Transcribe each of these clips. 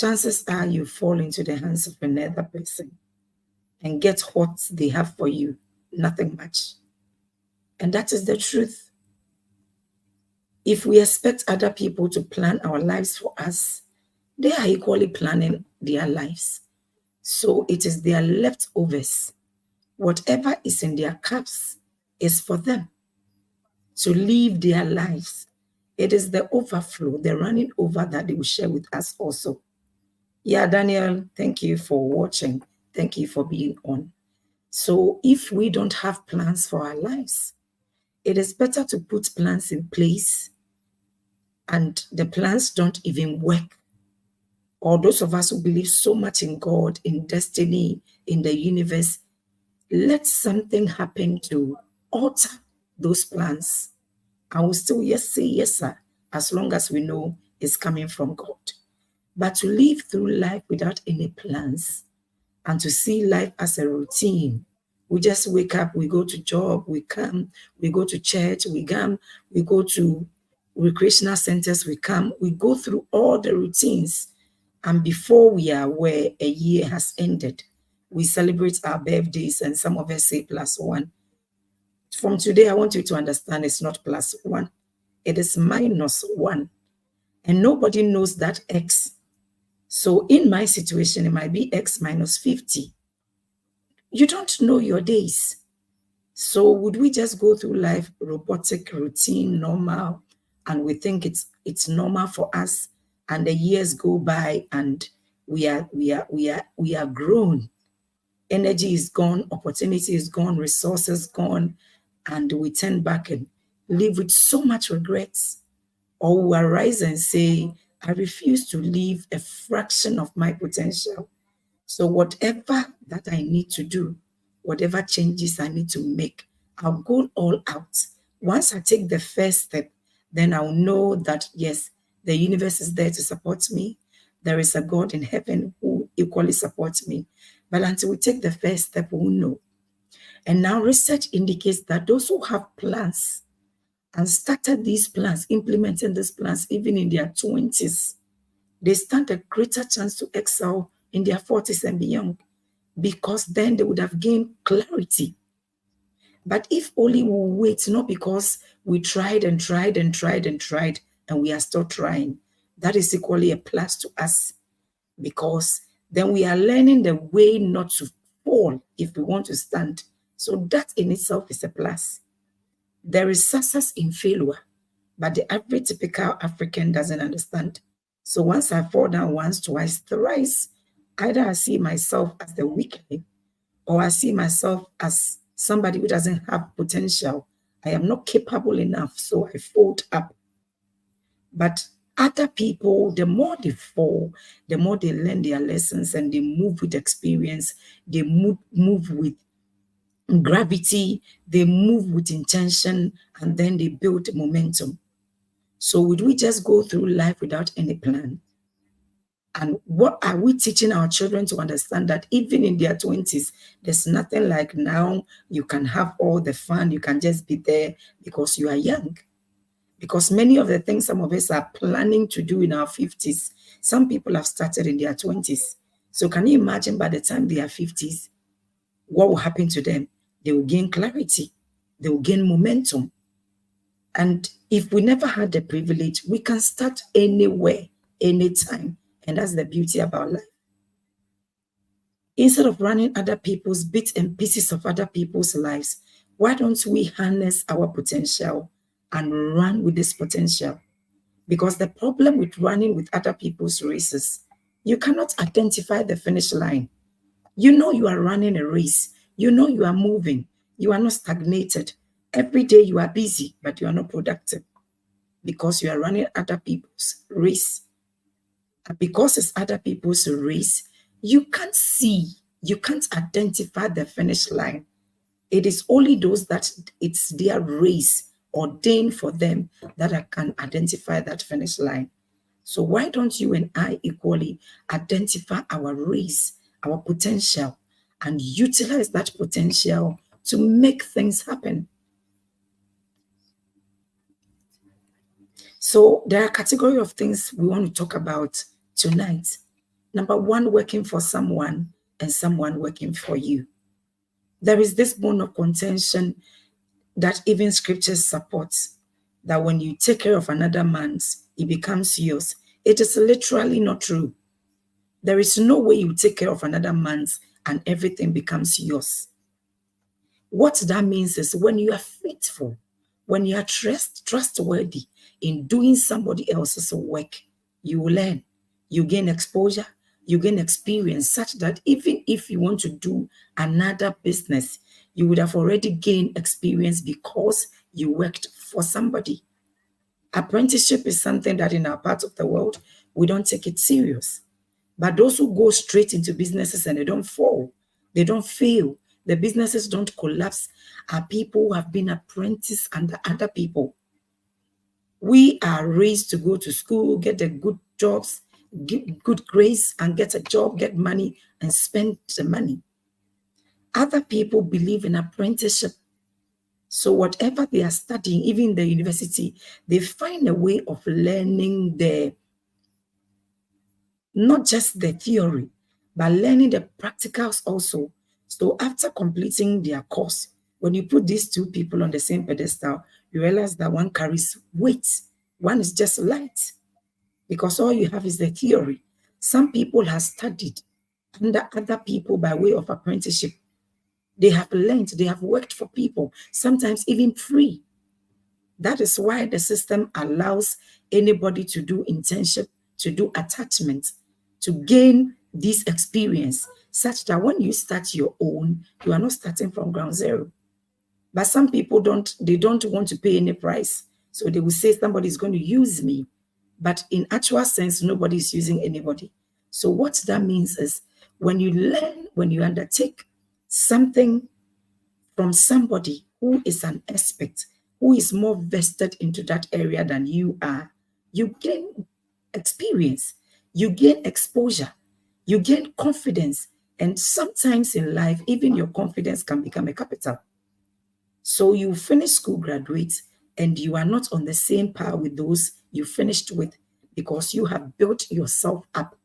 chances are you fall into the hands of another person and get what they have for you, nothing much. And that is the truth. If we expect other people to plan our lives for us, they are equally planning their lives. So it is their leftovers. Whatever is in their cups is for them to live their lives. It is the overflow, the running over that they will share with us also. Yeah, Daniel, thank you for watching. Thank you for being on. So if we don't have plans for our lives, it is better to put plans in place and the plans don't even work. Or those of us who believe so much in God, in destiny, in the universe, let something happen to alter those plans. I will still say yes, sir, as long as we know it's coming from God. But to live through life without any plans and to see life as a routine, we just wake up, we go to job, we come, we go to church, we come, we go to recreational centers, we come, we go through all the routines. And before we are aware, a year has ended. We celebrate our birthdays and some of us say +1. From today, I want you to understand it's not +1. It is -1. And nobody knows that X. So in my situation, it might be X -50. You don't know your days. So would we just go through life robotic, routine, normal, and we think it's normal for us, and the years go by and we are grown. Energy is gone, opportunity is gone, resources gone, and we turn back and live with so much regrets. Or we arise and say, I refuse to live a fraction of my potential. So whatever that I need to do, whatever changes I need to make, I'll go all out. Once I take the first step, then I'll know that, yes, the universe is there to support me. There is a God in heaven who equally supports me. But until we take the first step, we'll know. And now research indicates that those who have plans and started these plans, implementing these plans, even in their 20s, they stand a greater chance to excel in their 40s and beyond, because then they would have gained clarity. But if only we wait, not because we tried and tried and tried and tried, and we are still trying, that is equally a plus to us, because then we are learning the way not to fall if we want to stand. So that in itself is a plus. There is success in failure, but the average typical African doesn't understand. So once I fall down once, twice, thrice, either I see myself as the weakling or I see myself as somebody who doesn't have potential. I am not capable enough, so I fold up. But other people, the more they fall, the more they learn their lessons and they move with experience, they move with gravity, they move with intention, and then they build momentum. So would we just go through life without any plan? And what are we teaching our children to understand? That even in their 20s, there's nothing like now you can have all the fun, you can just be there because you are young. Because many of the things some of us are planning to do in our 50s, some people have started in their 20s. So can you imagine by the time they are 50s, what will happen to them? They will gain clarity, they will gain momentum. And if we never had the privilege, we can start anywhere, anytime. And that's the beauty about life. Instead of running other people's bits and pieces of other people's lives, why don't we harness our potential and run with this potential? Because the problem with running with other people's races, you cannot identify the finish line. You know you are running a race. You know you are moving. You are not stagnated. Every day you are busy, but you are not productive because you are running other people's race. And because it's other people's race, you can't see, you can't identify the finish line. It is only those that it's their race ordained for them that I can identify that finish line. So why don't you and I equally identify our race, our potential, and utilize that potential to make things happen? So there are a category of things we want to talk about tonight. Number one, working for someone and someone working for you. There is this bone of contention that even scriptures support, that when you take care of another man's, it becomes yours. It is literally not true. There is no way you take care of another man's and everything becomes yours. What that means is when you are faithful, when you are trustworthy in doing somebody else's work, you will learn, you gain exposure, you gain experience, such that even if you want to do another business, you would have already gained experience because you worked for somebody. Apprenticeship is something that in our part of the world, we don't take it serious. But those who go straight into businesses and they don't fall, they don't fail, the businesses don't collapse, are people who have been apprenticed under other people. We are raised to go to school, get the good jobs, get good grades, and get a job, get money, and spend the money. Other people believe in apprenticeship. So whatever they are studying, even in the university, they find a way of learning not just the theory, but learning the practicals also. So after completing their course, when you put these two people on the same pedestal, you realize that one carries weight, one is just light, because all you have is the theory. Some people have studied under other people by way of apprenticeship. They have learned, they have worked for people, sometimes even free. That is why the system allows anybody to do internship, to do attachment, to gain this experience, such that when you start your own, you are not starting from ground zero. But some people don't want to pay any price. So they will say somebody is going to use me. But in actual sense, nobody is using anybody. So what that means is when you learn, when you undertake something from somebody who is an expert, who is more vested into that area than you are, you gain experience, you gain exposure, you gain confidence. And sometimes in life, even your confidence can become a capital. So you finish school, graduate, and you are not on the same par with those you finished with because you have built yourself up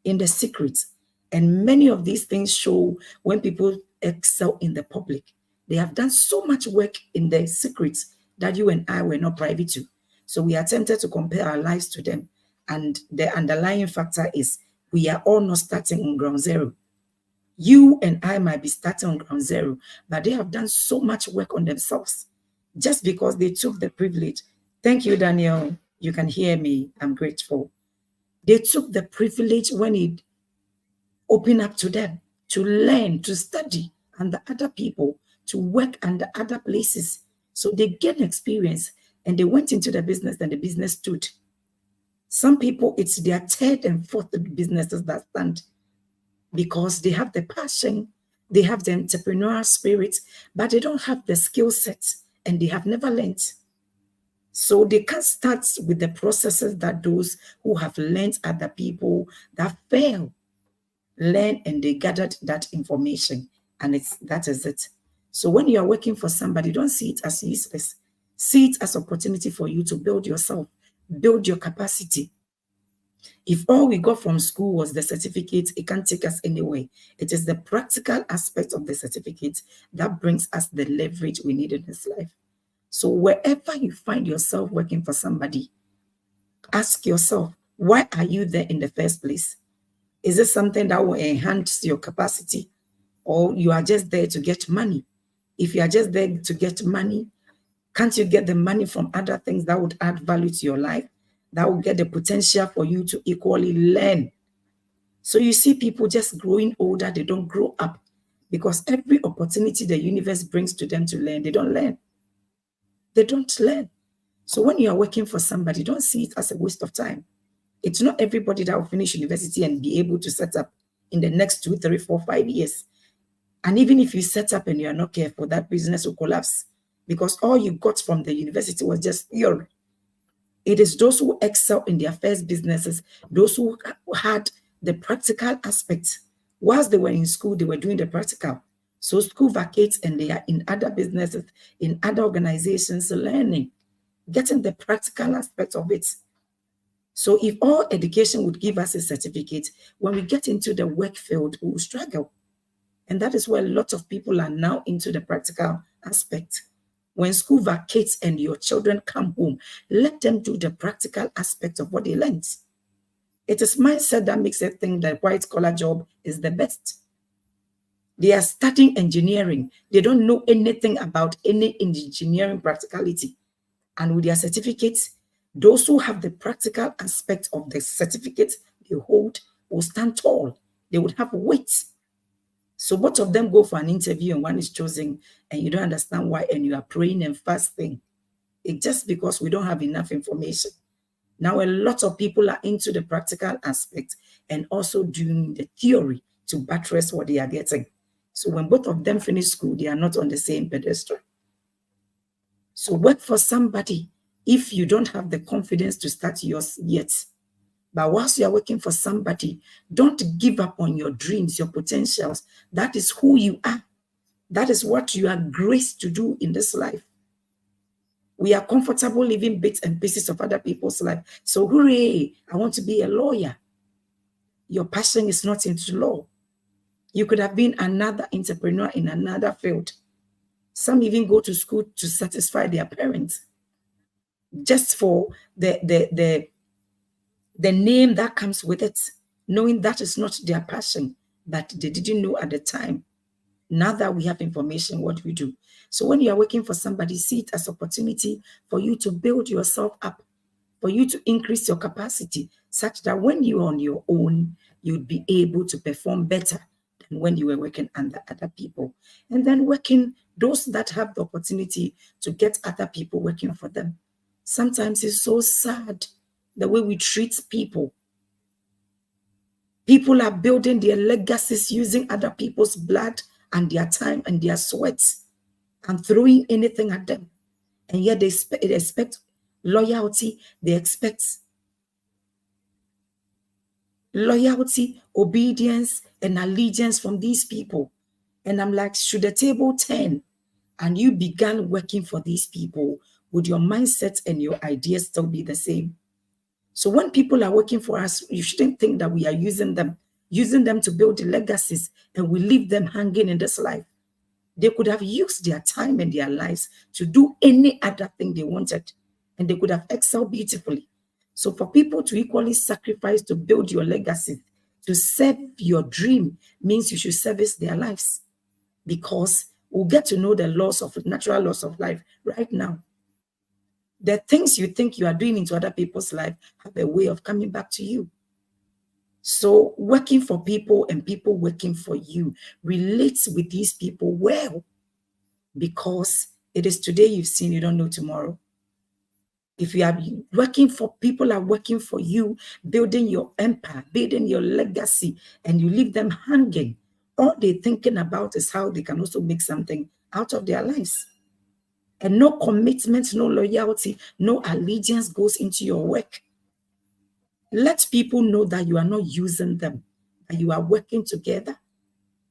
in the secret. And many of these things show when people excel in the public. They have done so much work in the secrets that you and I were not privy to. So we are tempted to compare our lives to them. And the underlying factor is we are all not starting on ground zero. You and I might be starting on ground zero, but they have done so much work on themselves just because they took the privilege. Thank you, Daniel. You can hear me. I'm grateful. They took the privilege when it opened up to them to learn, to study under other people, to work under other places. So they gained experience and they went into the business and the business stood. Some people, it's their third and fourth businesses that stand because they have the passion, they have the entrepreneurial spirit, but they don't have the skill set and they have never learned. So they can't start with the processes that those who have learned other people that fail learn, and they gathered that information, and that is it. So when you are working for somebody, don't see it as useless. See it as opportunity for you to build yourself, build your capacity. If all we got from school was the certificate, it can't take us anywhere. It is the practical aspect of the certificate that brings us the leverage we need in this life. So wherever you find yourself working for somebody, ask yourself, why are you there in the first place? Is it something that will enhance your capacity, or you are just there to get money? If you are just there to get money, can't you get the money from other things that would add value to your life, that will get the potential for you to equally learn? So you see people just growing older, they don't grow up because every opportunity the universe brings to them to learn, they don't learn. They don't learn. So when you are working for somebody, don't see it as a waste of time. It's not everybody that will finish university and be able to set up in the next 2, 3, 4, 5 years. And even if you set up and you are not careful, that business will collapse because all you got from the university was just theory. It is those who excel in their first businesses, those who had the practical aspects. Whilst they were in school, they were doing the practical. So school vacates and they are in other businesses, in other organizations, learning, getting the practical aspect of it. So if all education would give us a certificate, when we get into the work field, we will struggle. And that is where a lot of people are now into the practical aspect. When school vacates and your children come home, let them do the practical aspect of what they learned. It is mindset that makes them think that white collar job is the best. They are studying engineering. They don't know anything about any engineering practicality. And with their certificates, those who have the practical aspect of the certificate they hold will stand tall. They would have weight. So both of them go for an interview and one is chosen and you don't understand why and you are praying and fasting. It's just because we don't have enough information. Now a lot of people are into the practical aspect and also doing the theory to buttress what they are getting. So when both of them finish school, they are not on the same pedestal. So work for somebody if you don't have the confidence to start yours yet. But whilst you are working for somebody, don't give up on your dreams, your potentials. That is who you are. That is what you are graced to do in this life. We are comfortable living bits and pieces of other people's life. So hooray, I want to be a lawyer. Your passion is not into law. You could have been another entrepreneur in another field. Some even go to school to satisfy their parents, just for the name that comes with it, knowing that is not their passion, but they didn't know at the time. Now that we have information, what do we do? So when you are working for somebody, see it as opportunity for you to build yourself up, for you to increase your capacity, such that when you're on your own, you'd be able to perform better than when you were working under other people. And then working, those that have the opportunity to get other people working for them. Sometimes it's so sad the way we treat people. People are building their legacies using other people's blood and their time and their sweat and throwing anything at them. And yet they expect loyalty, they expect loyalty, obedience, and allegiance from these people. And I'm like, should the table turn and you began working for these people, would your mindset and your ideas still be the same? So when people are working for us, you shouldn't think that we are using them to build the legacies and we leave them hanging in this life. They could have used their time and their lives to do any other thing they wanted, and they could have excelled beautifully. So for people to equally sacrifice to build your legacy, to serve your dream, means you should service their lives, because we'll get to know the natural laws of life right now. The things you think you are doing into other people's life have a way of coming back to you. So working for people and people working for you relates with these people well, because it is today you've seen, you don't know tomorrow. If you are working for people, are working for you, building your empire, building your legacy, and you leave them hanging, all they're thinking about is how they can also make something out of their lives. And no commitment, no loyalty, no allegiance goes into your work. Let people know that you are not using them, that you are working together,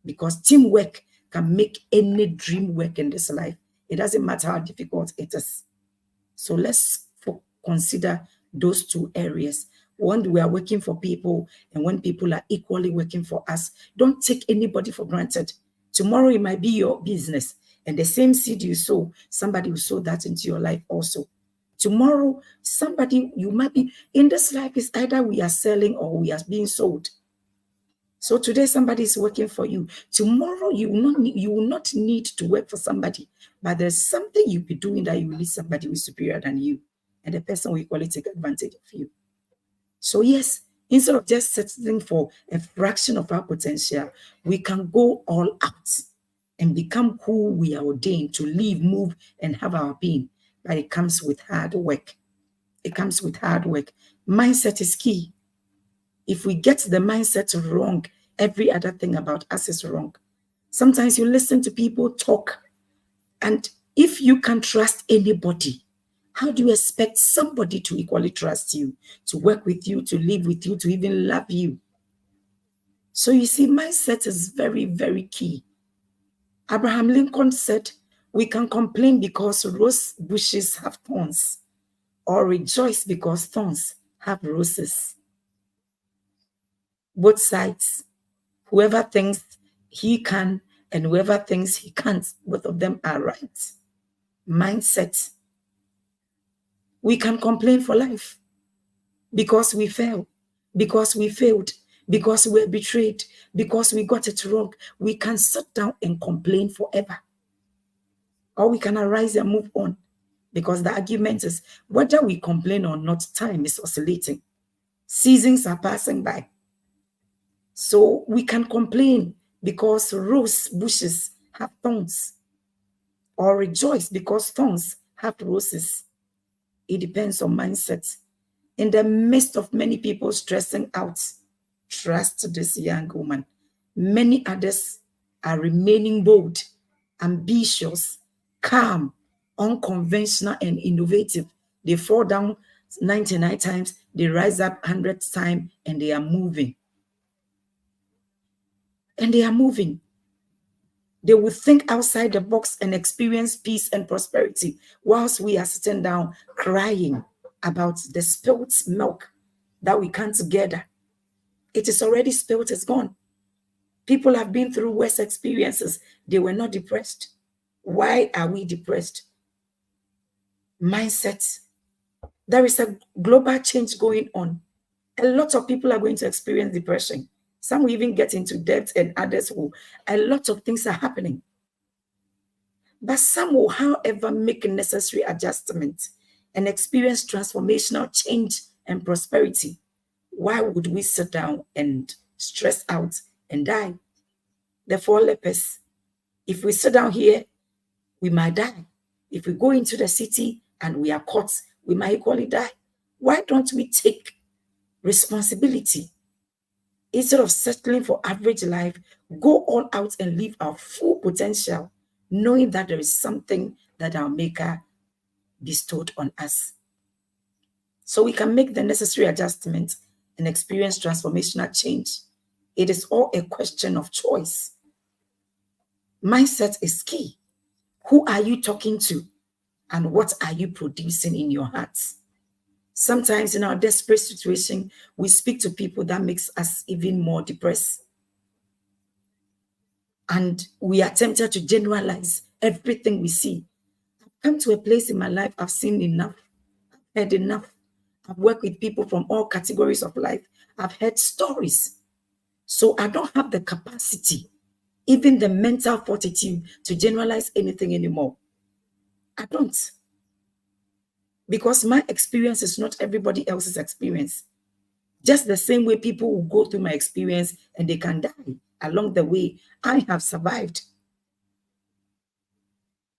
because teamwork can make any dream work in this life. It doesn't matter how difficult it is. So let's consider those two areas. When we are working for people and when people are equally working for us, don't take anybody for granted. Tomorrow it might be your business, and the same seed you sow, somebody will sow that into your life also. Tomorrow, somebody, you might be in this life, is either we are selling or we are being sold. So today somebody is working for you. Tomorrow you will not need to work for somebody, but there's something you'll be doing that you will need somebody who is superior than you, and the person will equally take advantage of you. So yes, instead of just settling for a fraction of our potential, we can go all out and become who we are ordained to live, move, and have our being. But it comes with hard work. It comes with hard work. Mindset is key. If we get the mindset wrong, every other thing about us is wrong. Sometimes you listen to people talk, and if you can't trust anybody, how do you expect somebody to equally trust you, to work with you, to live with you, to even love you? So you see, mindset is very, very key. Abraham Lincoln said, we can complain because rose bushes have thorns, or rejoice because thorns have roses. Both sides. Whoever thinks he can and whoever thinks he can't, both of them are right. Mindset. We can complain for life because we failed, because we failed, because we were betrayed, because we got it wrong. We can sit down and complain forever. Or we can arise and move on, because the argument is whether we complain or not, time is oscillating. Seasons are passing by. So we can complain because rose bushes have thorns, or rejoice because thorns have roses. It depends on mindset. In the midst of many people stressing out, trust this young woman. Many others are remaining bold, ambitious, calm, unconventional, and innovative. They fall down 99 times, they rise up 100 times, and they are moving. And they are moving. They will think outside the box and experience peace and prosperity, whilst we are sitting down crying about the spilled milk that we can't gather. It is already spilled, it's gone. People have been through worse experiences. They were not depressed. Why are we depressed? Mindset. There is a global change going on. A lot of people are going to experience depression. Some will even get into debt, and others will. A lot of things are happening. But some will, however, make necessary adjustments and experience transformational change and prosperity. Why would we sit down and stress out and die? The 4 lepers. If we sit down here, we might die. If we go into the city and we are caught, we might equally die. Why don't we take responsibility? Instead of settling for average life, go all out and live our full potential, knowing that there is something that our Maker bestowed on us. So we can make the necessary adjustments and experience transformational change. It is all a question of choice. Mindset is key. Who are you talking to? And what are you producing in your hearts? Sometimes in our desperate situation, we speak to people that makes us even more depressed. And we are tempted to generalize everything we see. I've come to a place in my life, I've seen enough, I've heard enough. I've worked with people from all categories of life. I've heard stories. So I don't have the capacity, even the mental fortitude, to generalize anything anymore. I don't. Because my experience is not everybody else's experience. Just the same way people will go through my experience and they can die along the way, I have survived.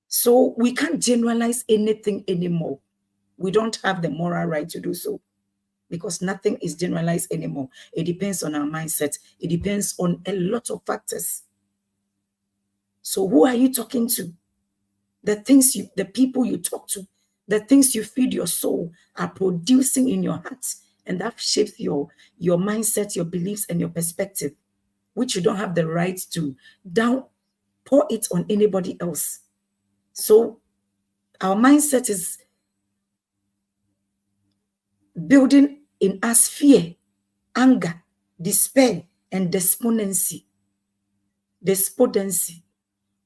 So we can't generalize anything anymore. We don't have the moral right to do so, because nothing is generalized anymore. It depends on our mindset. It depends on a lot of factors. So who are you talking to? The people you talk to, the things you feed your soul are producing in your heart, and that shapes your mindset, your beliefs, and your perspective, which you don't have the right to pour it on anybody else. So our mindset is building in us fear, anger, despair, and despondency.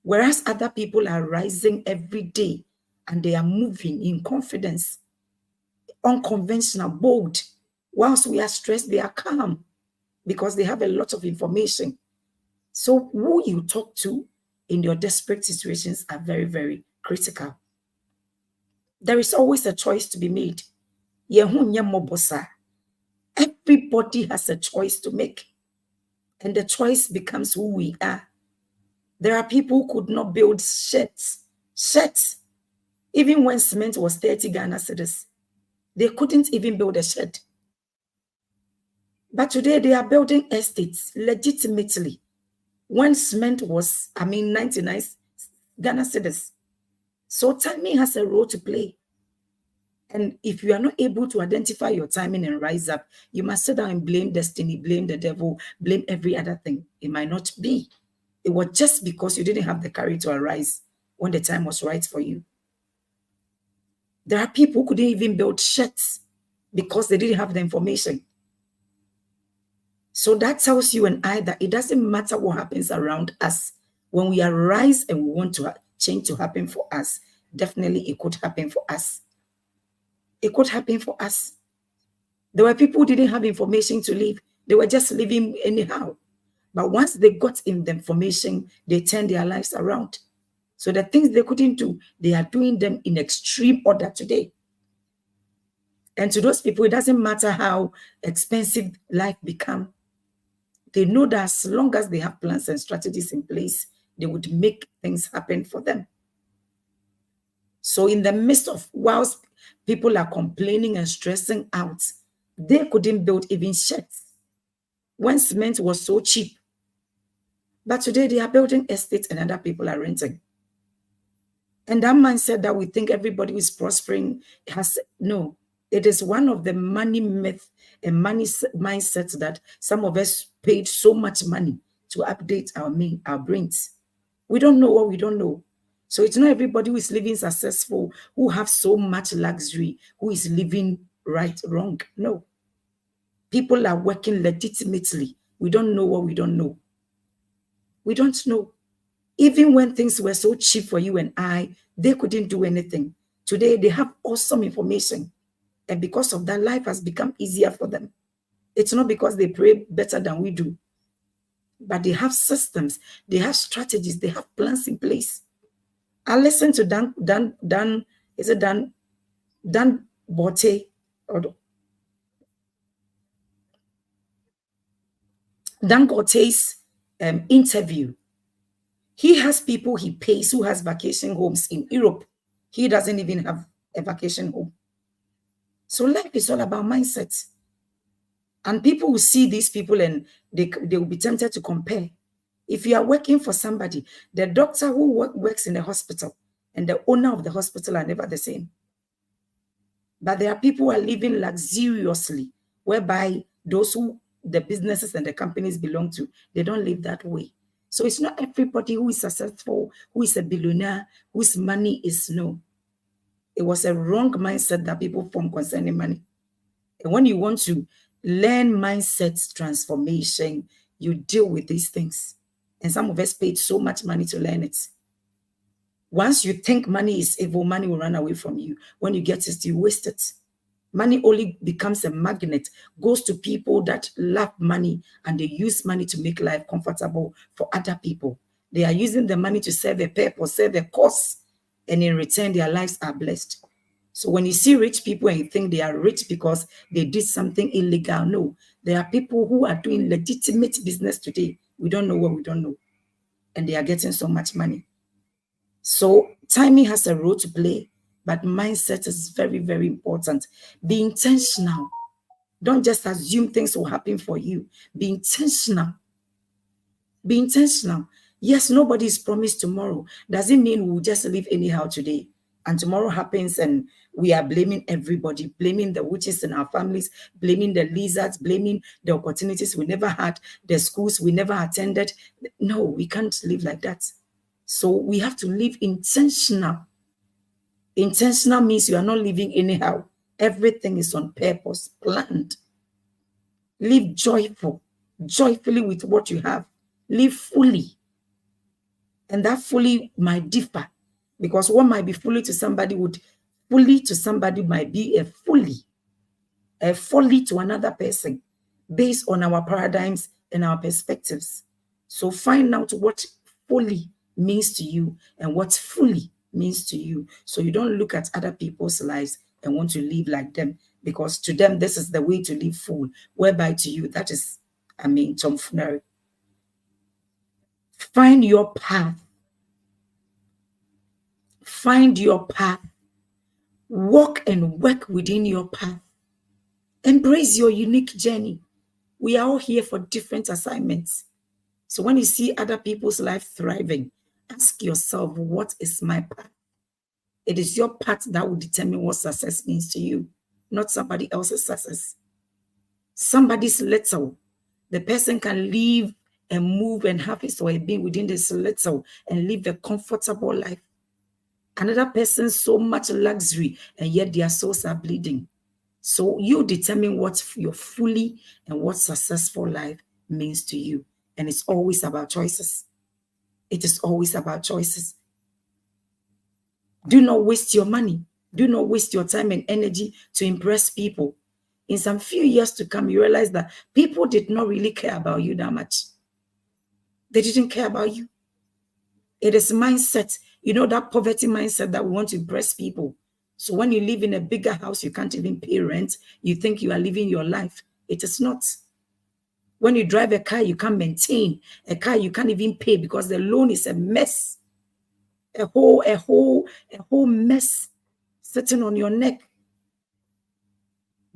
Whereas other people are rising every day and they are moving in confidence, unconventional, bold. Whilst we are stressed, they are calm because they have a lot of information. So who you talk to in your desperate situations are very, very critical. There is always a choice to be made. Everybody has a choice to make, and the choice becomes who we are. There are people who could not build sheds, even when cement was 30 Ghana cedis. They couldn't even build a shed. But today they are building estates legitimately, when cement was, 99 Ghana cedis. So timing has a role to play. And if you are not able to identify your timing and rise up, you must sit down and blame destiny, blame the devil, blame every other thing. It might not be. It was just because you didn't have the courage to arise when the time was right for you. There are people who couldn't even build sheds because they didn't have the information. So that tells you and I that it doesn't matter what happens around us. When we arise and we want to change to happen for us, definitely it could happen for us. It could happen for us. There were people who didn't have information to live. They were just living anyhow. But once they got in the information, they turned their lives around. So the things they couldn't do, they are doing them in extreme order today. And to those people, it doesn't matter how expensive life become. They know that as long as they have plans and strategies in place, they would make things happen for them. So in the midst of whilst people are complaining and stressing out, they couldn't build even sheds when cement was so cheap. But today they are building estates and other people are renting. And that mindset that we think everybody who is prospering has, no, it is one of the money myth and money mindsets that some of us paid so much money to update our brains. We don't know what we don't know. So it's not everybody who is living successful, who have so much luxury, who is living wrong. No. People are working legitimately. We don't know what we don't know. We don't know. Even when things were so cheap for you and I, they couldn't do anything. Today, they have awesome information. And because of that, life has become easier for them. It's not because they pray better than we do, but they have systems, they have strategies, they have plans in place. I listened to Dan Botte or Dangote's interview. He has people he pays who has vacation homes in Europe. He doesn't even have a vacation home. So life is all about mindset. And people will see these people and they will be tempted to compare. If you are working for somebody, the doctor who works in the hospital and the owner of the hospital are never the same. But there are people who are living luxuriously, whereby those who the businesses and the companies belong to, they don't live that way. So it's not everybody who is successful, who is a billionaire, whose money is no. It was a wrong mindset that people form concerning money. And when you want to learn mindset transformation, you deal with these things. And some of us paid so much money to learn it. Once you think money is evil, money will run away from you. When you get it, you waste it. Money only becomes a magnet, goes to people that love money, and they use money to make life comfortable for other people. They are using the money to serve a purpose, serve a cause, and in return, their lives are blessed. So when you see rich people and you think they are rich because they did something illegal, no. There are people who are doing legitimate business today. We don't know what we don't know. And they are getting so much money. So timing has a role to play, but mindset is very, very important. Be intentional. Don't just assume things will happen for you. Be intentional. Be intentional. Yes, nobody is promised tomorrow. Doesn't mean we'll just live anyhow today. And tomorrow happens and we are blaming everybody, blaming the witches in our families, blaming the lizards, blaming the opportunities we never had, the schools we never attended. No, we can't live like that. So we have to live intentional. Intentional means you are not living anyhow. Everything is on purpose, planned. Live joyfully with what you have. Live fully. And that fully might differ, because what might be fully to somebody might be a fully to another person, based on our paradigms and our perspectives. So find out what fully means to you and what fully means to you. So you don't look at other people's lives and want to live like them, because to them, this is the way to live full, whereby to you, that is, tomfoolery. Find your path. Find your path. Walk and work within your path. Embrace your unique journey. We are all here for different assignments. So when you see other people's life thriving, ask yourself, what is my path? It is your path that will determine what success means to you, not somebody else's success. Somebody's little, the person can live and move and have his or her being within this little and live a comfortable life. Another person, so much luxury, and yet their souls are bleeding. So you determine what your fully and what successful life means to you. And it's always about choices. It is always about choices. Do not waste your money. Do not waste your time and energy to impress people. In some few years to come, you realize that people did not really care about you that much. They didn't care about you. It is mindset, that poverty mindset that we want to impress people. So when you live in a bigger house, you can't even pay rent. You think you are living your life. It is not. When you drive a car, you can't maintain a car. You can't even pay because the loan is a mess. A whole mess sitting on your neck.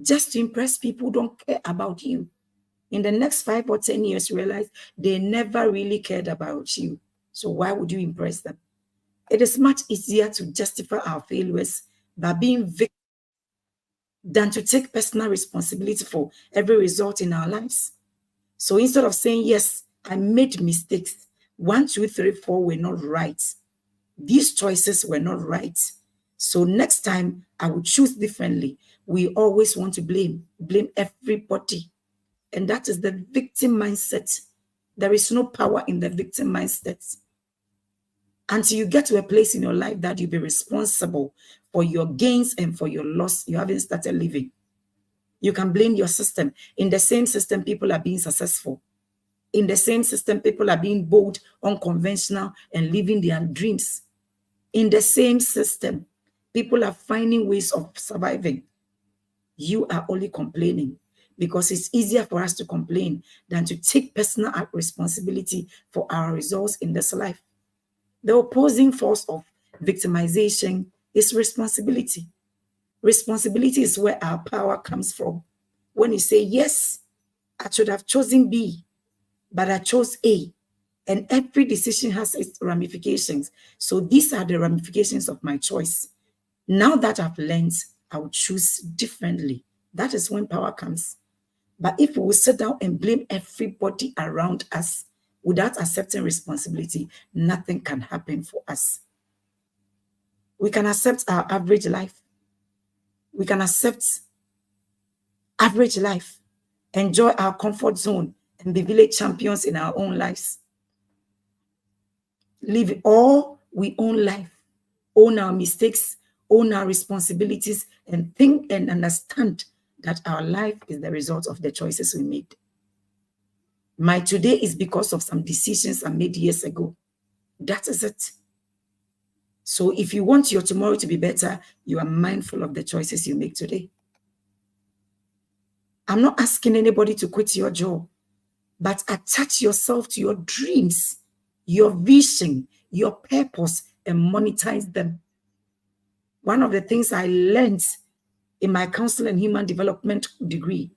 Just to impress people who don't care about you. In the next 5 or 10 years, you realize they never really cared about you. So why would you impress them? It is much easier to justify our failures by being victim than to take personal responsibility for every result in our lives. So instead of saying, yes, I made mistakes, 1, 2, 3, 4 were not right. These choices were not right. So next time I will choose differently. We always want to blame everybody. And that is the victim mindset. There is no power in the victim mindset. Until you get to a place in your life that you'll be responsible for your gains and for your loss, you haven't started living. You can blame your system. In the same system, people are being successful. In the same system, people are being bold, unconventional, and living their dreams. In the same system, people are finding ways of surviving. You are only complaining because it's easier for us to complain than to take personal responsibility for our results in this life. The opposing force of victimization is responsibility. Responsibility is where our power comes from. When you say, yes, I should have chosen B, but I chose A, and every decision has its ramifications. So these are the ramifications of my choice. Now that I've learned, I will choose differently. That is when power comes. But if we sit down and blame everybody around us without accepting responsibility, nothing can happen for us. We can accept our average life. We can accept average life, enjoy our comfort zone, and be village champions in our own lives. Live it all, we own life, own our mistakes, own our responsibilities, and think and understand that our life is the result of the choices we made. My today is because of some decisions I made years ago. That is it. So if you want your tomorrow to be better, you are mindful of the choices you make today. I'm not asking anybody to quit your job, but attach yourself to your dreams, your vision, your purpose, and monetize them. One of the things I learned in my counseling and human development degree,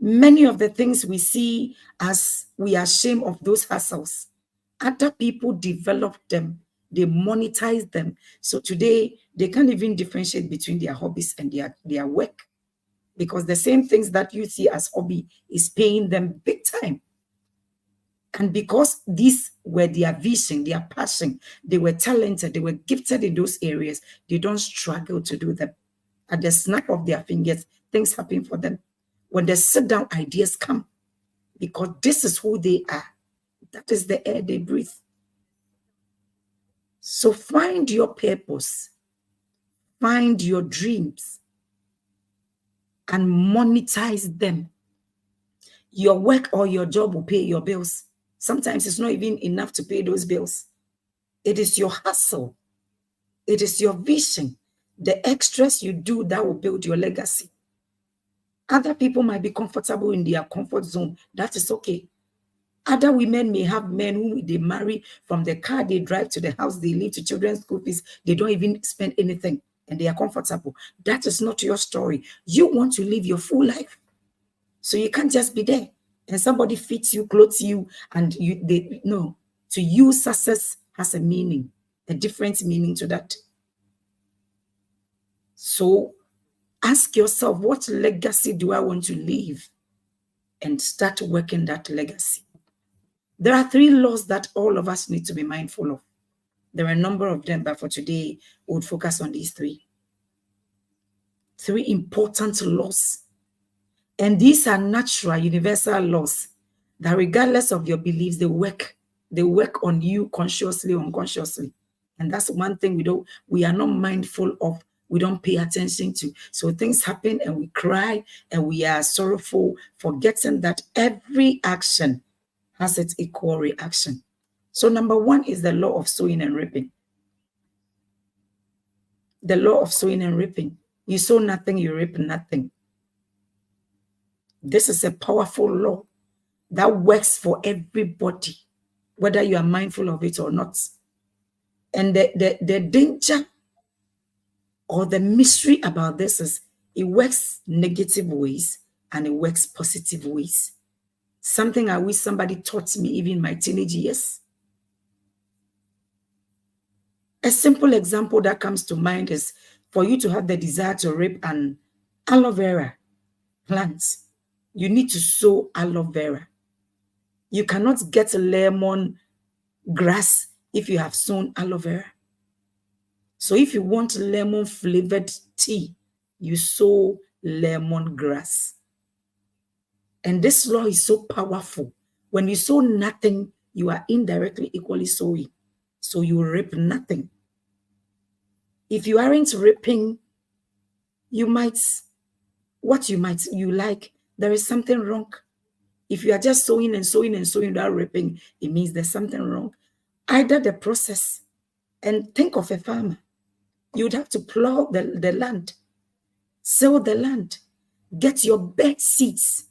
many of the things we see as we are ashamed of those hustles, other people develop them, they monetize them. So today, they can't even differentiate between their hobbies and their work, because the same things that you see as hobby is paying them big time. And because these were their vision, their passion, they were talented, they were gifted in those areas, they don't struggle to do them. At the snap of their fingers, things happen for them. When they sit down, ideas come, because this is who they are. That is the air they breathe. So find your purpose, find your dreams, and monetize them. Your work or your job will pay your bills. Sometimes it's not even enough to pay those bills. It is your hustle. It is your vision. The extras you do that will build your legacy. Other people might be comfortable in their comfort zone. That is okay. Other women may have men who they marry, from the car they drive to the house they live, to children's school fees. They don't even spend anything and they are comfortable. That is not your story. You want to live your full life. So you can't just be there and somebody feeds you, clothes you, and no. To you, success has a meaning, a different meaning to that. So ask yourself, what legacy do I want to leave? And start working that legacy. There are 3 laws that all of us need to be mindful of. There are a number of them, but for today, we would focus on these 3. three important laws. And these are natural, universal laws that regardless of your beliefs, they work on you consciously, unconsciously. And that's one thing we are not mindful of, we don't pay attention to. So things happen and we cry and we are sorrowful, forgetting that every action has its equal reaction. So number one is the law of sowing and reaping. The law of sowing and reaping. You sow nothing, you reap nothing. This is a powerful law that works for everybody, whether you are mindful of it or not. And the danger or the mystery about this is it works negative ways and it works positive ways. Something I wish somebody taught me even in my teenage years. A simple example that comes to mind is for you to have the desire to reap an aloe vera plant, you need to sow aloe vera. You cannot get lemon grass if you have sown aloe vera. So if you want lemon flavored tea, you sow lemon grass. And this law is so powerful. When you sow nothing, you are indirectly equally sowing. So you reap nothing. If you aren't reaping, you like, there is something wrong. If you are just sowing and sowing and sowing without reaping, it means there's something wrong. Either the process, and think of a farmer. You would have to plow the land, sow the land, get your best seeds.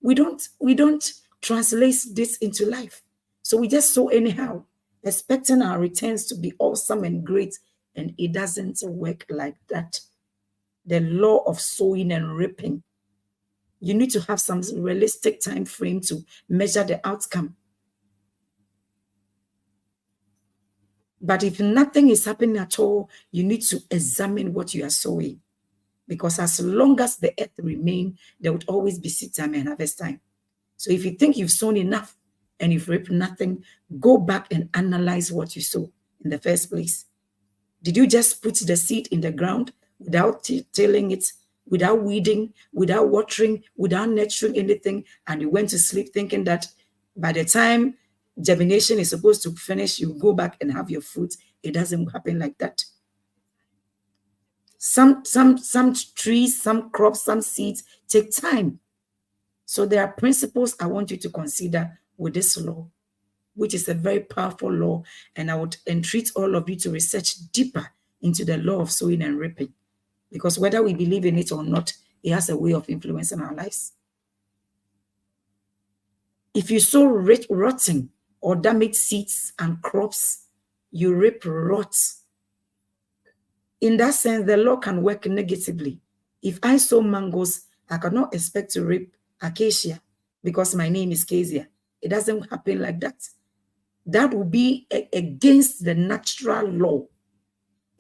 We don't translate this into life. So we just sow anyhow, expecting our returns to be awesome and great, and it doesn't work like that. The law of sowing and reaping. You need to have some realistic time frame to measure the outcome. But if nothing is happening at all, you need to examine what you are sowing. Because as long as the earth remains, there would always be seed time and harvest time. So if you think you've sown enough and you've reaped nothing, go back and analyze what you sowed in the first place. Did you just put the seed in the ground without tilling it, without weeding, without watering, without nurturing anything, and you went to sleep thinking that by the time germination is supposed to finish, you go back and have your fruit? It doesn't happen like that. Some trees, some crops, some seeds take time. So there are principles I want you to consider with this law, which is a very powerful law, and I would entreat all of you to research deeper into the law of sowing and reaping, because whether we believe in it or not, it has a way of influencing our lives. If you sow rotten or damaged seeds and crops, you reap rot. In that sense, the law can work negatively. If I sow mangoes, I cannot expect to reap acacia because my name is Kezia. It doesn't happen like that. That will be against the natural law.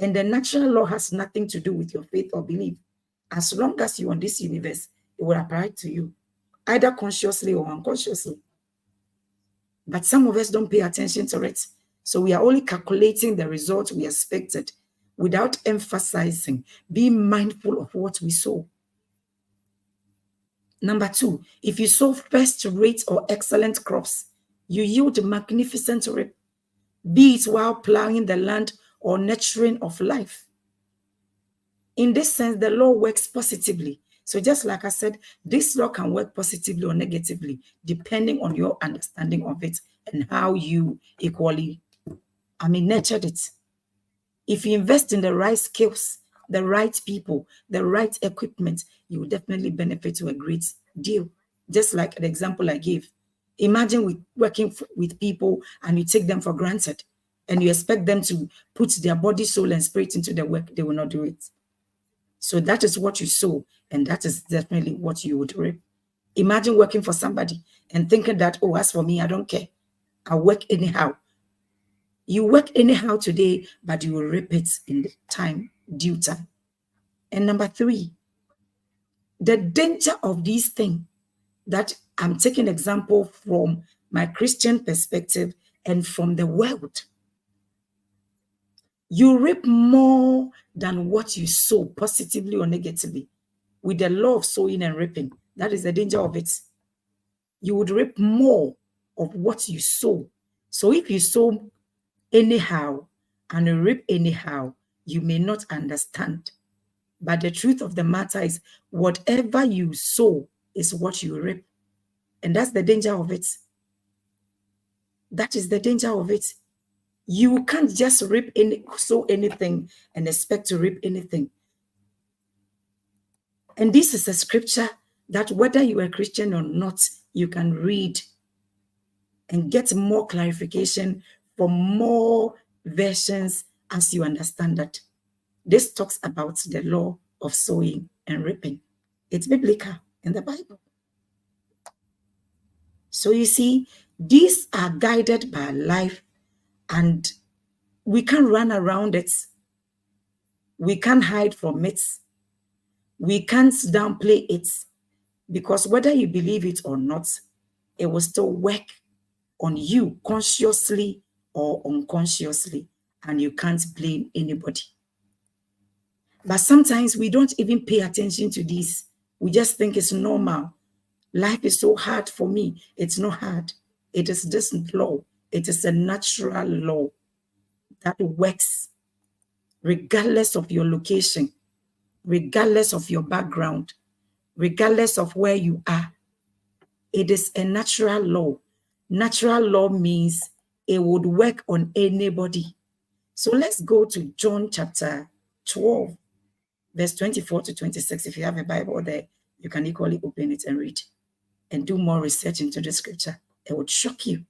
And the natural law has nothing to do with your faith or belief. As long as you're on this universe, it will apply to you, either consciously or unconsciously. But some of us don't pay attention to it. So we are only calculating the result we expected without emphasizing, being mindful of what we sow. Number two, if you sow first-rate or excellent crops, you yield magnificent reap, be it while plowing the land or nurturing of life. In this sense, the law works positively. So just like I said, this law can work positively or negatively, depending on your understanding of it and how you nurtured it. If you invest in the right skills, the right people, the right equipment, you will definitely benefit to a great deal. Just like the example I gave. Imagine working with people and you take them for granted and you expect them to put their body, soul, and spirit into the work. They will not do it. So that is what you sow, and that is definitely what you would reap. Imagine working for somebody and thinking that, oh, as for me, I don't care. I'll work anyhow. You work anyhow today, but you will reap it in the due time. And number three, the danger of these things, that I'm taking example from my Christian perspective and from the world. You reap more than what you sow, positively or negatively. with the law of sowing and reaping. That is the danger of it. You would reap more of what you sow. So if you sow anyhow and you reap anyhow, you may not understand. But the truth of the matter is, whatever you sow is what you reap. And that's the danger of it. That is the danger of it. You can't just sow anything and expect to reap anything. And this is a scripture that whether you are a Christian or not, you can read and get more clarification from more versions as you understand that. This talks about the law of sowing and reaping. It's biblical in the Bible. So you see, these are guided by life, and we can't run around it. We can't hide from it. We can't downplay it, because whether you believe it or not, it will still work on you consciously or unconsciously, and you can't blame anybody. But sometimes we don't even pay attention to this. We just think it's normal. Life is so hard for me. It's not hard. It is this law. It is a natural law that works regardless of your location, regardless of your background, regardless of where you are. It is a natural law. Natural law means it would work on anybody. So let's go to John chapter 12, verse 24 to 26. If you have a Bible there, you can equally open it and read and do more research into the scripture. It would shock you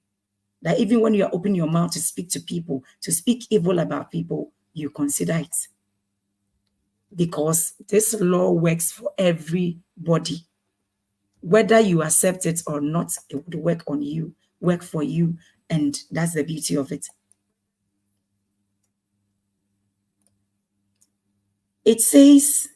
that even when you are opening your mouth to speak to people, to speak evil about people, you consider it. Because this law works for everybody. Whether you accept it or not, it would work on you, work for you, and that's the beauty of it. It says,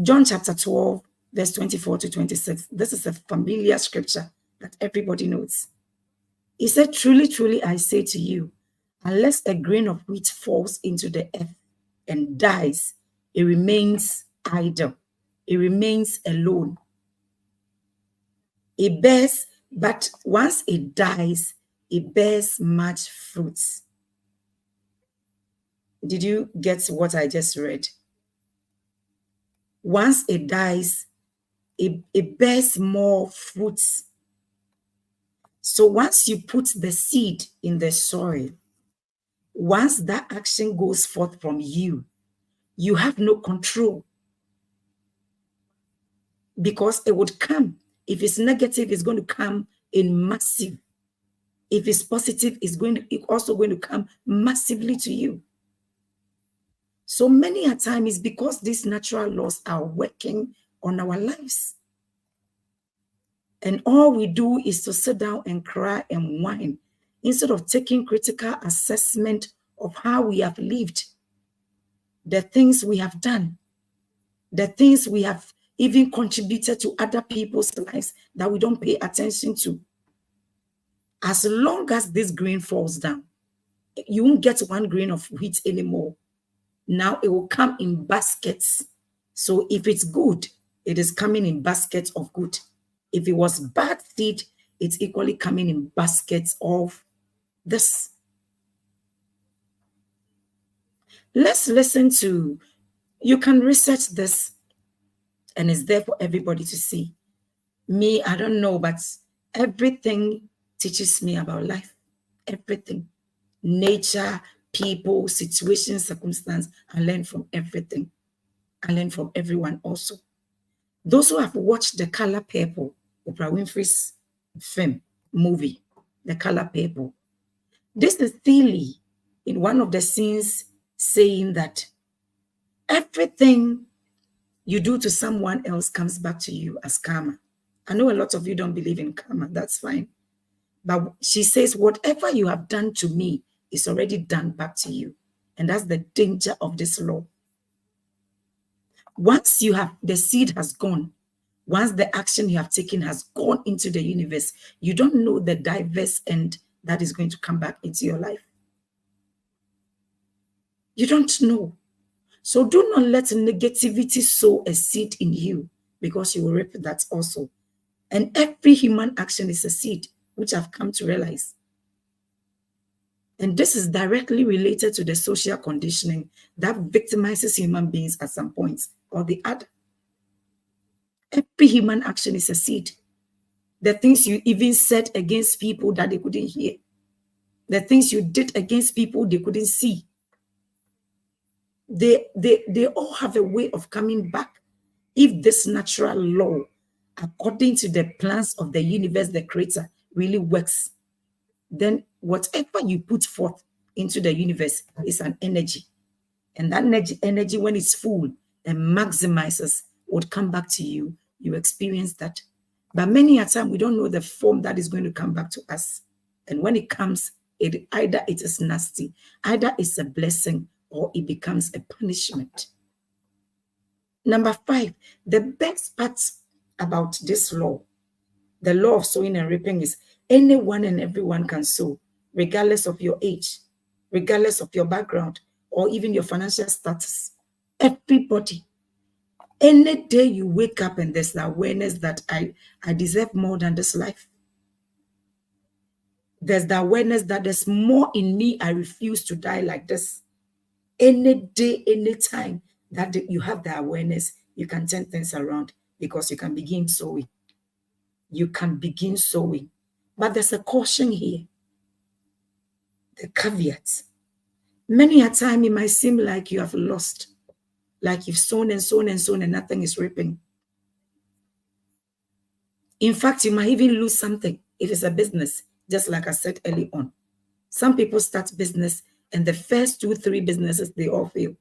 John chapter 12, verse 24 to 26. This is a familiar scripture that everybody knows. He said, truly, truly, I say to you, unless a grain of wheat falls into the earth and dies, it remains idle. It remains alone. It bears, but once it dies, it bears much fruits. Did you get what I just read? Once it dies, it bears more fruits. So once you put the seed in the soil, once that action goes forth from you, you have no control, because it would come. If it's negative, it's going to come in massive. If it's positive, it's also going to come massively to you. So many a time is because these natural laws are working on our lives. And all we do is to sit down and cry and whine instead of taking critical assessment of how we have lived, the things we have done, the things we have even contributed to other people's lives that we don't pay attention to. As long as this grain falls down, you won't get 1 grain of wheat anymore. Now it will come in baskets. So if it's good, it is coming in baskets of good. If it was bad seed, it's equally coming in baskets of this. Let's listen to, you can research this and it's there for everybody to see. Me, I don't know, but everything teaches me about life. Everything. Nature, people, situations, circumstance. I learn from everything. I learn from everyone also. Those who have watched The Color Purple, Oprah Winfrey's film, movie, The Color Purple. This is Thiele in one of the scenes saying that everything you do to someone else comes back to you as karma. I know a lot of you don't believe in karma, that's fine. But she says, whatever you have done to me is already done back to you. And that's the danger of this law. Once you have, the seed has gone, once the action you have taken has gone into the universe, you don't know the diverse end that is going to come back into your life. You don't know. So do not let negativity sow a seed in you, because you will reap that also. And every human action is a seed, which I've come to realize. And this is directly related to the social conditioning that victimizes human beings at some point or the other. Every human action is a seed. The things you even said against people that they couldn't hear, the things you did against people they couldn't see, they all have a way of coming back. If this natural law, according to the plans of the universe, the creator, really works, then whatever you put forth into the universe is an energy. And that energy, when it's full and maximizes, would come back to you. You experience that. But many a time, we don't know the form that is going to come back to us. And when it comes, either it is nasty, either it's a blessing, or it becomes a punishment. Number 5, the best part about this law, the law of sowing and reaping, is anyone and everyone can sow, regardless of your age, regardless of your background, or even your financial status. Everybody. Any day you wake up and there's the awareness that I deserve more than this life. There's the awareness that there's more in me. I refuse to die like this. Any day, any time that you have the awareness, you can turn things around, because you can begin sowing. You can begin sowing. But there's a caution here. The caveat. Many a time it might seem like you have lost, like you've sown and sown and sown and nothing is reaping. In fact, you might even lose something if it's a business, just like I said early on. Some people start business and the first 2-3 businesses, they all fail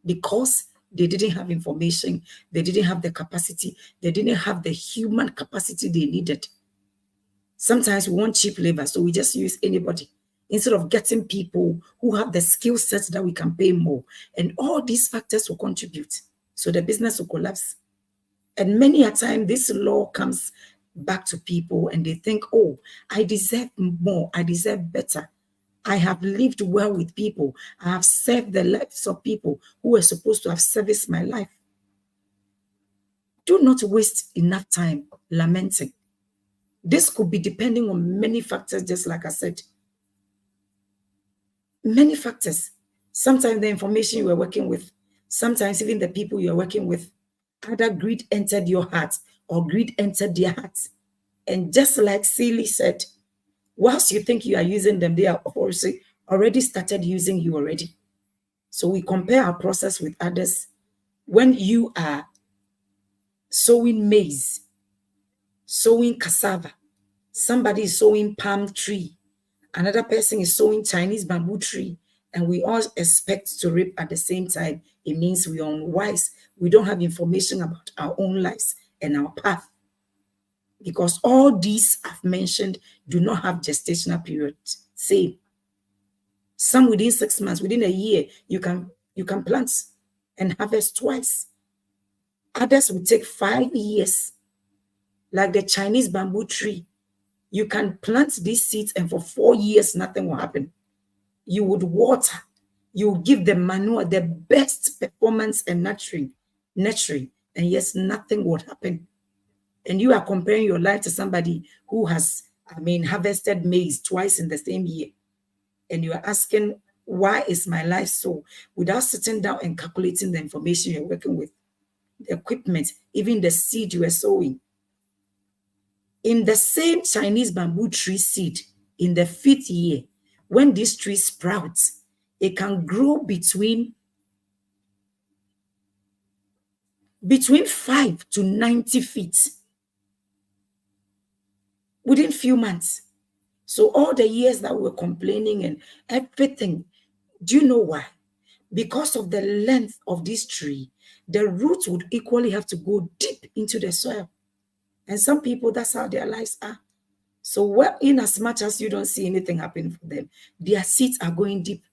because they didn't have information, they didn't have the capacity, they didn't have the human capacity they needed. Sometimes we want cheap labor, so we just use anybody instead of getting people who have the skill sets that we can pay more. And all these factors will contribute. So the business will collapse. And many a time, this law comes back to people and they think, oh, I deserve more, I deserve better. I have lived well with people. I have served the lives of people who were supposed to have serviced my life. Do not waste enough time lamenting. This could be depending on many factors, just like I said. Many factors. Sometimes the information you are working with, sometimes even the people you are working with, either greed entered your heart or greed entered their hearts. And just like Celie said, whilst you think you are using them, they are already started using you already. So we compare our process with others. When you are sowing maize, sowing cassava, somebody is sowing palm tree, another person is sowing Chinese bamboo tree, and we all expect to reap at the same time. It means we are unwise. We don't have information about our own lives and our path. Because all these I've mentioned do not have gestational periods. Same. Some within 6 months, within a year, you can plant and harvest twice. Others will take 5 years. Like the Chinese bamboo tree. You can plant these seeds and for 4 years, nothing will happen. You would water. You will give the manure the best performance and nurturing. And yes, nothing would happen. And you are comparing your life to somebody who has, harvested maize twice in the same year. And you are asking, why is my life so? Without sitting down and calculating the information you're working with, the equipment, even the seed you are sowing. In the same Chinese bamboo tree seed, in the 5th year, when this tree sprouts, it can grow between 5 to 90 feet within few months. So all the years that we're complaining and everything, do you know why? Because of the length of this tree, the roots would equally have to go deep into the soil. And some people, that's how their lives are. So in as much as you don't see anything happening for them, their seeds are going deep.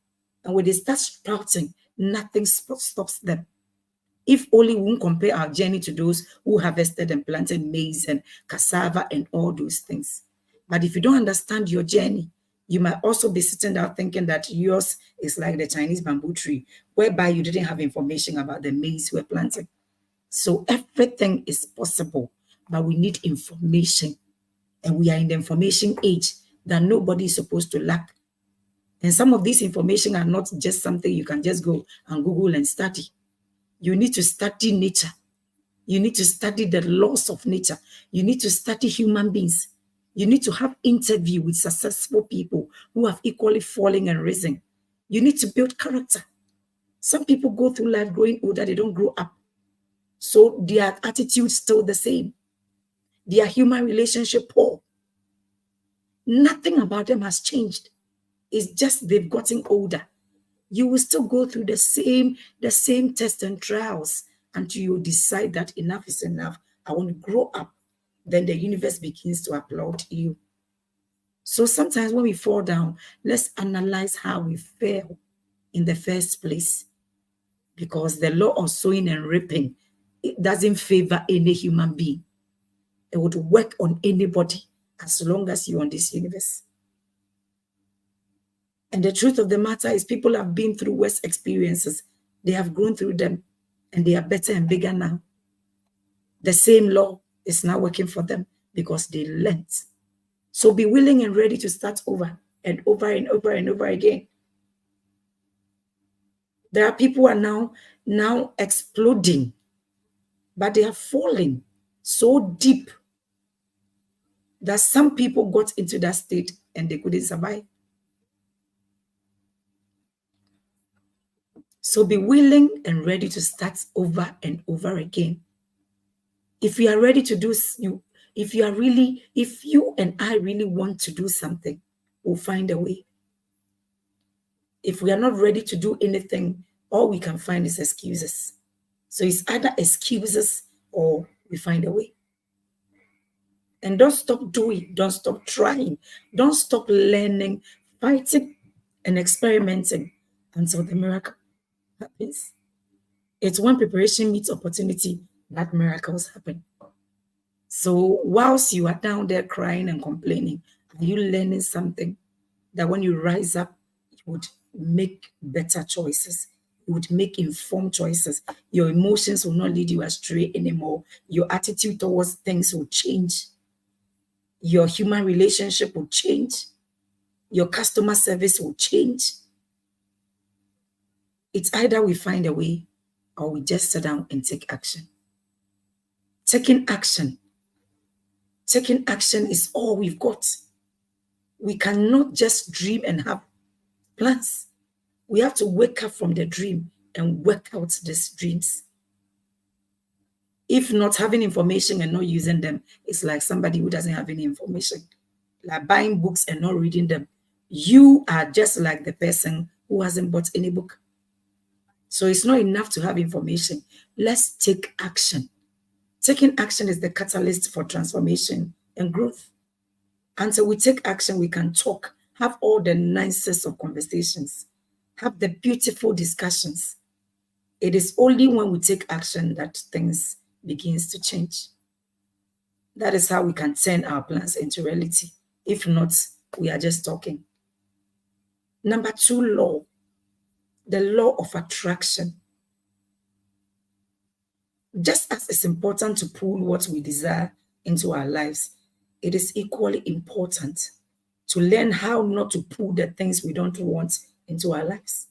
And when they start sprouting, nothing stops them. If only we won't compare our journey to those who harvested and planted maize and cassava and all those things. But if you don't understand your journey, You might also be sitting down thinking that yours is like the Chinese bamboo tree, whereby you didn't have information about the maize you were planting. So everything is possible, but we need information. And we are in the information age that nobody is supposed to lack. And some of these information are not just something you can just go and Google and study. You need to study nature. You need to study the laws of nature. You need to study human beings. You need to have interview with successful people who have equally fallen and risen. You need to build character. Some people go through life growing older, they don't grow up. So their attitude is still the same. Their human relationship poor. Nothing about them has changed. It's just they've gotten older. You will still go through the same tests and trials until you decide that enough is enough. I want to grow up. Then the universe begins to applaud you. So sometimes when we fall down, let's analyze how we fell in the first place. Because the law of sowing and reaping, it doesn't favor any human being. It would work on anybody as long as you're on this universe. And the truth of the matter is people have been through worse experiences. They have grown through them and they are better and bigger now. The same law is now working for them because they learned. So be willing and ready to start over and over and over and over again. There are people who are now exploding, but they are falling so deep that some people got into that state and they couldn't survive. So be willing and ready to start over and over again. If you are ready to do, if you and I really want to do something, we'll find a way. If we are not ready to do anything, all we can find is excuses. So it's either excuses or we find a way. And don't stop doing, don't stop trying, don't stop learning, fighting, and experimenting until the miracle happens. It's when preparation meets opportunity that miracles happen. So whilst you are down there crying and complaining, are you learning something that when you rise up, you would make better choices? You would make informed choices. Your emotions will not lead you astray anymore. Your attitude towards things will change. Your human relationship will change. Your customer service will change. It's either we find a way or we just sit down and take action. Taking action is all we've got. We cannot just dream and have plans. We have to wake up from the dream and work out these dreams. If not, having information and not using them, it's like somebody who doesn't have any information, like buying books and not reading them. You are just like the person who hasn't bought any book. So it's not enough to have information. Let's take action. Taking action is the catalyst for transformation and growth. Until we take action, we can talk, have all the nicest of conversations, have the beautiful discussions. It is only when we take action that things begins to change. That is how we can turn our plans into reality. If not, we are just talking. Number 2 law, the law of attraction. Just as it's important to pull what we desire into our lives, it is equally important to learn how not to pull the things we don't want into our lives.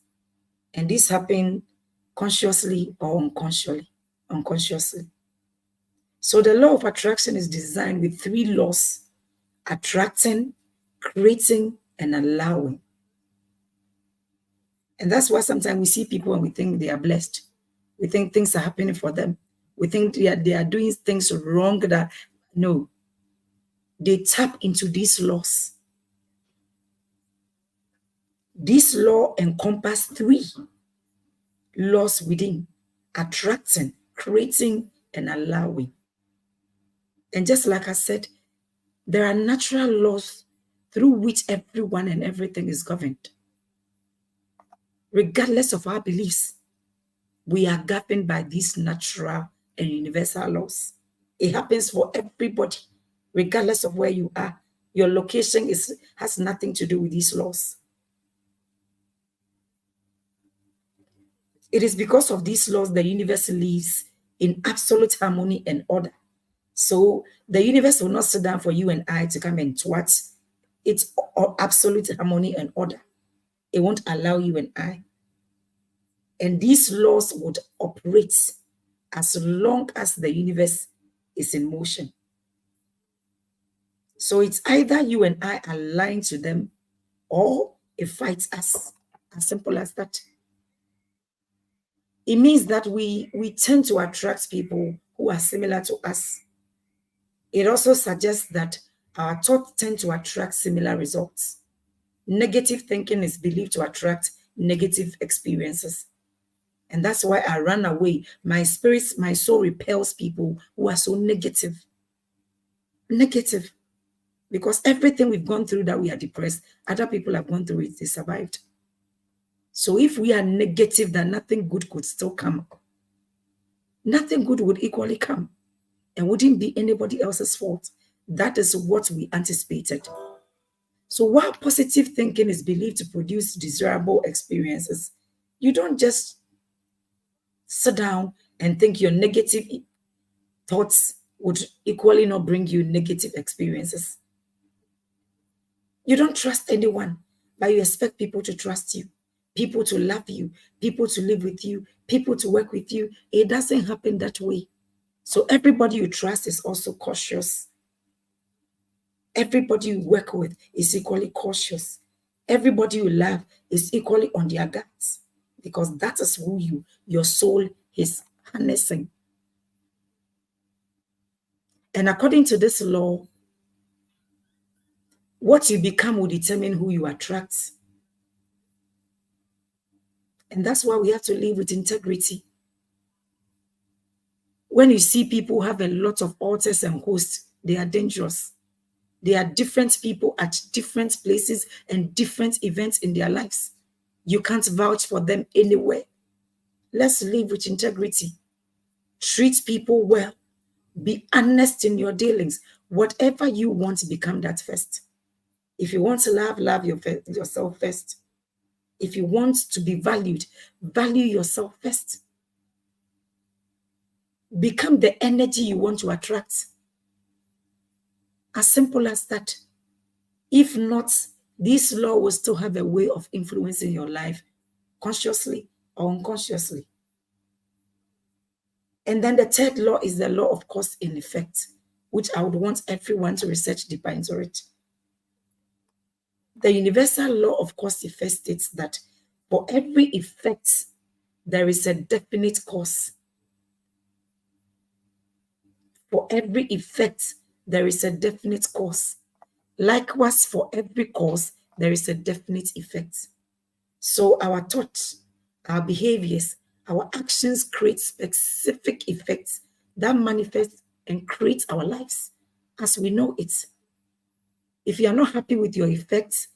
And this happens consciously or unconsciously. So the law of attraction is designed with 3 laws: attracting, creating, and allowing. And that's why sometimes we see people and we think they are blessed. We think things are happening for them. We think they are doing things wrong. No, they tap into these laws. This law encompasses 3 laws within: attracting, creating, and allowing. And just like I said, there are natural laws through which everyone and everything is governed. Regardless of our beliefs, we are governed by these natural and universal laws. It happens for everybody, regardless of where you are. Your location has nothing to do with these laws. It is because of these laws the universe lives in absolute harmony and order. So the universe will not sit down for you and I to come and twat. It's absolute harmony and order. It won't allow you and I. And these laws would operate as long as the universe is in motion. So it's either you and I align to them or it fights us. As simple as that. It means that we tend to attract people who are similar to us. It also suggests that our thoughts tend to attract similar results. Negative thinking is believed to attract negative experiences. And that's why I run away. My spirit, my soul repels people who are so negative. Negative. Because everything we've gone through that we are depressed, other people have gone through it, they survived. So if we are negative, then nothing good could still come. Nothing good would equally come. And wouldn't be anybody else's fault. That is what we anticipated. So while positive thinking is believed to produce desirable experiences, you don't just sit down and think your negative thoughts would equally not bring you negative experiences. You don't trust anyone, but you expect people to trust you, people to love you, people to live with you, people to work with you. It doesn't happen that way. So everybody you trust is also cautious. Everybody you work with is equally cautious. Everybody you love is equally on their guards, because that is who your soul is harnessing. And according to this law, what you become will determine who you attract. And that's why we have to live with integrity. When you see people have a lot of altars and hosts, they are dangerous. They are different people at different places and different events in their lives. You can't vouch for them anywhere. Let's live with integrity. Treat people well. Be honest in your dealings. Whatever you want, become that first. If you want to love yourself first. If you want to be valued, value yourself first. Become the energy you want to attract. As simple as that. If not, this law will still have a way of influencing your life, consciously or unconsciously. And then the third law is the law of cause and effect, which I would want everyone to research deeper into it. The universal law of cause and effect states that for every effect, there is a definite cause. For every effect, there is a definite cause. Likewise, for every cause, there is a definite effect. So our thoughts, our behaviors, our actions create specific effects that manifest and create our lives as we know it. If you are not happy with your effects,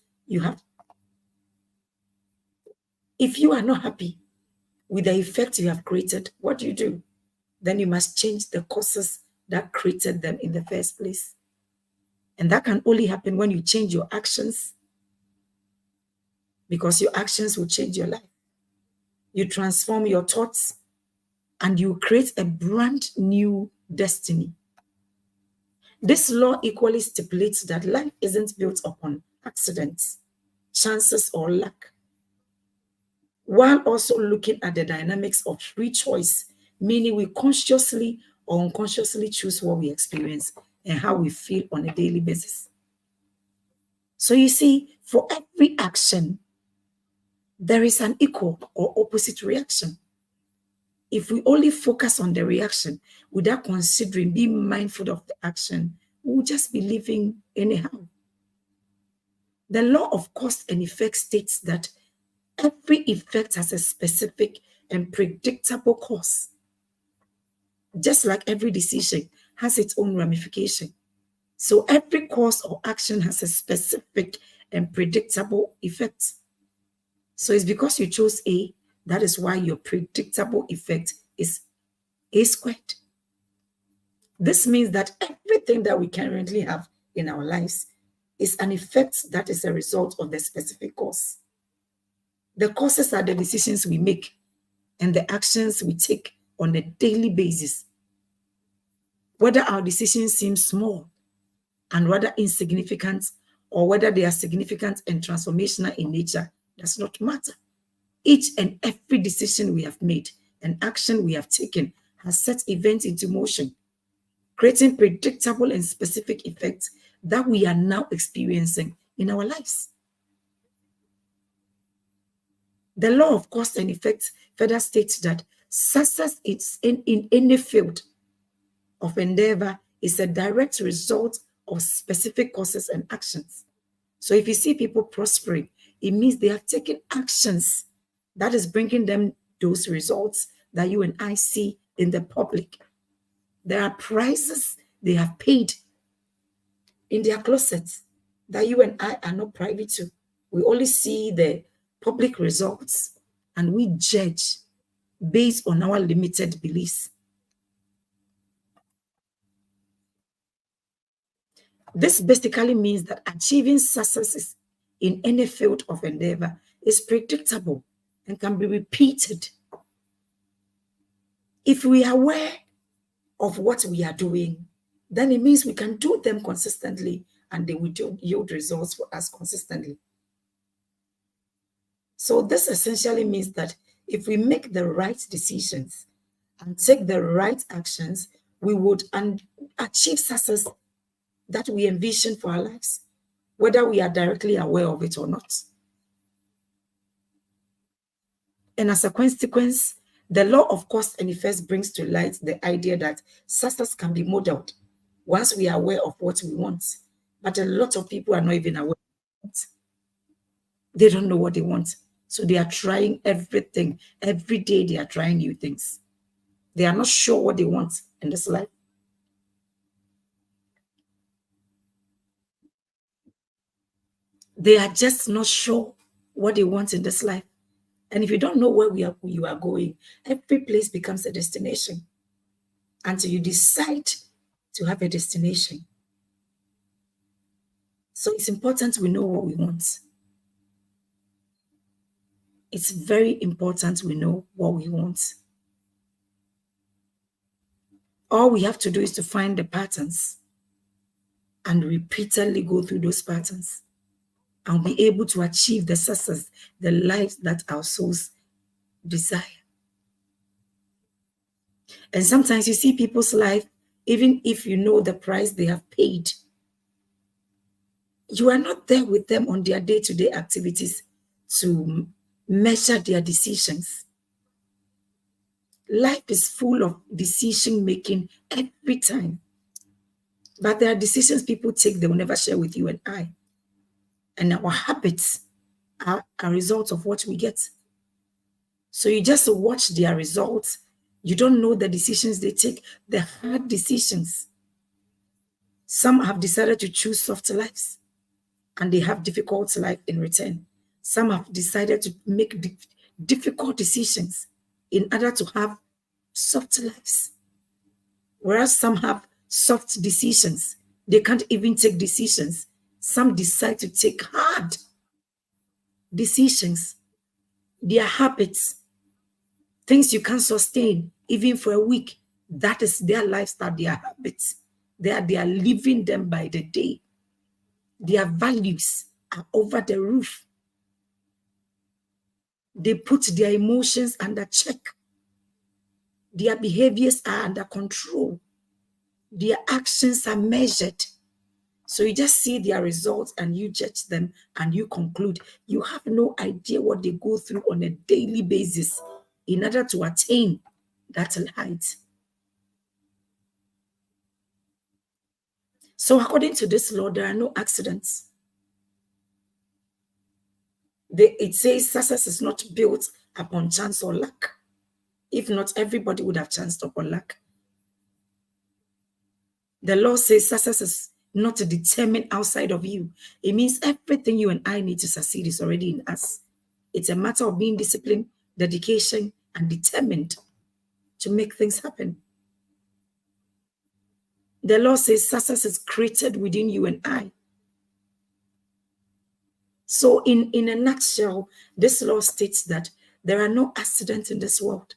if you are not happy with the effect you have created, what do? Then you must change the causes that created them in the first place. And that can only happen when you change your actions, because your actions will change your life. You transform your thoughts and you create a brand new destiny. This law equally stipulates that life isn't built upon accidents, chances, or luck, while also looking at the dynamics of free choice, meaning we consciously or unconsciously choose what we experience and how we feel on a daily basis. So you see, for every action, there is an equal or opposite reaction. If we only focus on the reaction without considering, being mindful of the action, we'll just be living anyhow. The law of cause and effect states that every effect has a specific and predictable cause. Just like every decision has its own ramification. So every cause or action has a specific and predictable effect. So it's because you chose A, that is why your predictable effect is A squared. This means that everything that we currently have in our lives is an effect that is a result of the specific cause. The causes are the decisions we make and the actions we take on a daily basis. Whether our decisions seem small and rather insignificant, or whether they are significant and transformational in nature, does not matter. Each and every decision we have made and action we have taken has set events into motion, creating predictable and specific effects that we are now experiencing in our lives. The law of cause and effect further states that success in any field of endeavor is a direct result of specific causes and actions. So if you see people prospering, it means they have taken actions that is bringing them those results that you and I see in the public. There are prices they have paid in their closets that you and I are not privy to. We only see the public results and we judge based on our limited beliefs. This basically means that achieving successes in any field of endeavor is predictable and can be repeated. If we are aware of what we are doing, then it means we can do them consistently and they will yield results for us consistently. So this essentially means that if we make the right decisions and take the right actions, we would achieve success that we envision for our lives, whether we are directly aware of it or not. And as a consequence, the law of cause and effect brings to light the idea that success can be modeled once we are aware of what we want. But a lot of people are not even aware of it. They don't know what they want. So they are trying everything. Every day they are trying new things. They are not sure what they want in this life. They are just not sure what they want in this life. And if you don't know where you are going, every place becomes a destination until you decide to have a destination. So it's important we know what we want. It's very important we know what we want. All we have to do is to find the patterns and repeatedly go through those patterns and be able to achieve the success, the life that our souls desire. And sometimes you see people's life, even if you know the price they have paid, you are not there with them on their day-to-day activities to measure their decisions. Life is full of decision making every time. But there are decisions people take they will never share with you and I. And our habits are a result of what we get. So you just watch their results. You don't know the decisions they take, the hard decisions. Some have decided to choose soft lives and they have difficult life in return. Some have decided to make difficult decisions in order to have soft lives. Whereas some have soft decisions. They can't even take decisions. Some decide to take hard decisions. Their habits, things you can't sustain even for a week. That is their lifestyle, their habits. They are living them by the day. Their values are over the roof. They put their emotions under check. Their behaviors are under control. Their actions are measured. So you just see their results and you judge them and you conclude. You have no idea what they go through on a daily basis in order to attain that height. So according to this law, there are no accidents. It says success is not built upon chance or luck. If not, everybody would have chanced upon luck. The law says success is not determined outside of you. It means everything you and I need to succeed is already in us. It's a matter of being disciplined, dedication, and determined to make things happen. The law says success is created within you and I. So in a nutshell, this law states that there are no accidents in this world,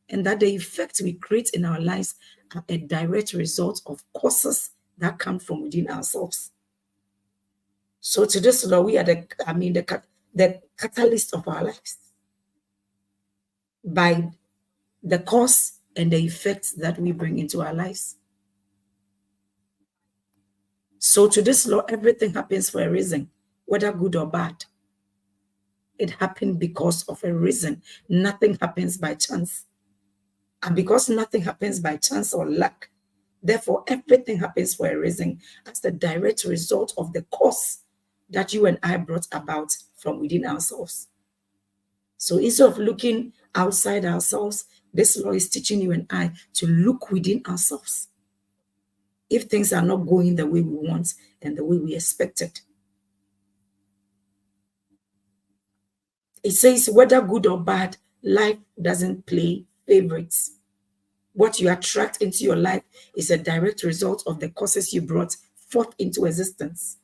and that the effects we create in our lives are a direct result of causes that come from within ourselves. So to this law, we are the catalyst of our lives by the cause and the effects that we bring into our lives. So to this law, everything happens for a reason, whether good or bad. It happened because of a reason. Nothing happens by chance. And because nothing happens by chance or luck, therefore everything happens for a reason as the direct result of the cause that you and I brought about from within ourselves. So instead of looking outside ourselves, this law is teaching you and I to look within ourselves. If things are not going the way we want and the way we expected, it says whether good or bad, life doesn't play favorites. What you attract into your life is a direct result of the causes you brought forth into existence.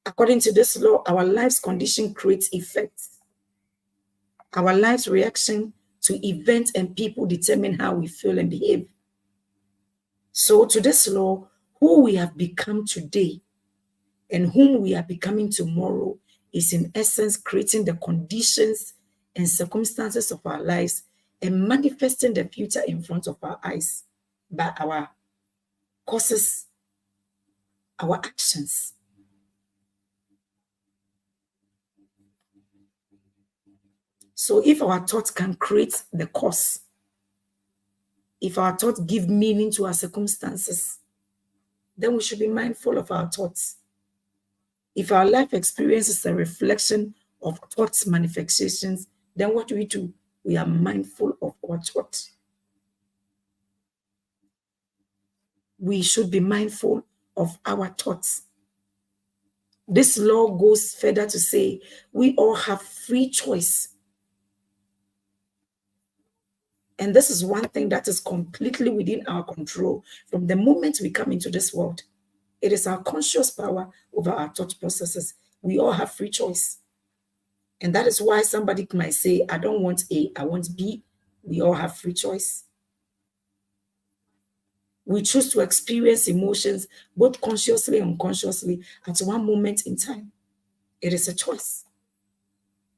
According to this law, our life's condition creates effects. Our life's reaction to events and people determine how we feel and behave. So to this law, who we have become today and whom we are becoming tomorrow is in essence creating the conditions and circumstances of our lives and manifesting the future in front of our eyes by our causes, our actions. So if our thoughts can create the cause, if our thoughts give meaning to our circumstances, then we should be mindful of our thoughts. If our life experience is a reflection of thoughts manifestations, then what do? We are mindful of our thoughts. We should be mindful of our thoughts. This law goes further to say we all have free choice. And this is one thing that is completely within our control from the moment we come into this world. It is our conscious power over our thought processes. We all have free choice. And that is why somebody might say, I don't want A, I want B. We all have free choice. We choose to experience emotions both consciously and unconsciously at one moment in time. It is a choice.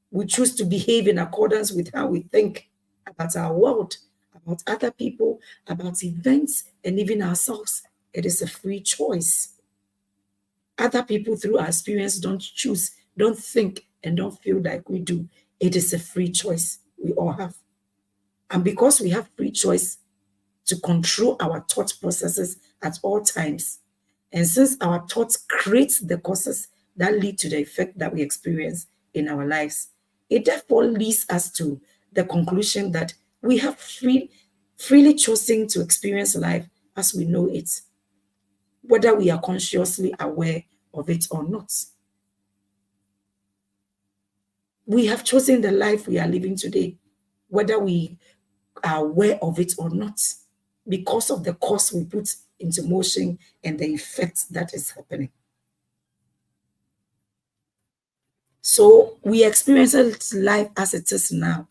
We choose to behave in accordance with how we think about our world, about other people, about events, and even ourselves. It is a free choice. Other people, through our experience, don't choose, don't think, and don't feel like we do. It is a free choice we all have. And because we have free choice to control our thought processes at all times, and since our thoughts create the causes that lead to the effect that we experience in our lives, it therefore leads us to the conclusion that we have freely chosen to experience life as we know it, whether we are consciously aware of it or not. We have chosen the life we are living today, whether we are aware of it or not, because of the cause we put into motion and the effect that is happening. So we experience life as it is now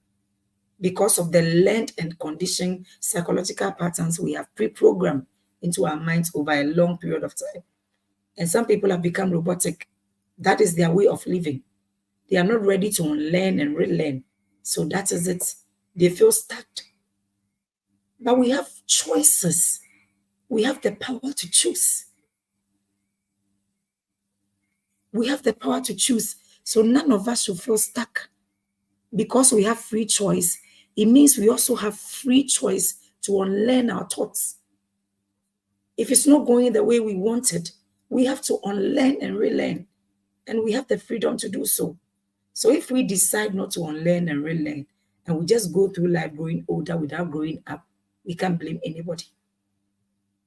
because of the learned and conditioned psychological patterns we have pre-programmed into our minds over a long period of time. And some people have become robotic. That is their way of living. They are not ready to unlearn and relearn. So that is it. They feel stuck. But we have choices. We have the power to choose. We have the power to choose. So none of us should feel stuck. Because we have free choice, it means we also have free choice to unlearn our thoughts. If it's not going the way we wanted, we have to unlearn and relearn. And we have the freedom to do so. So if we decide not to unlearn and relearn, and we just go through life growing older without growing up, we can't blame anybody.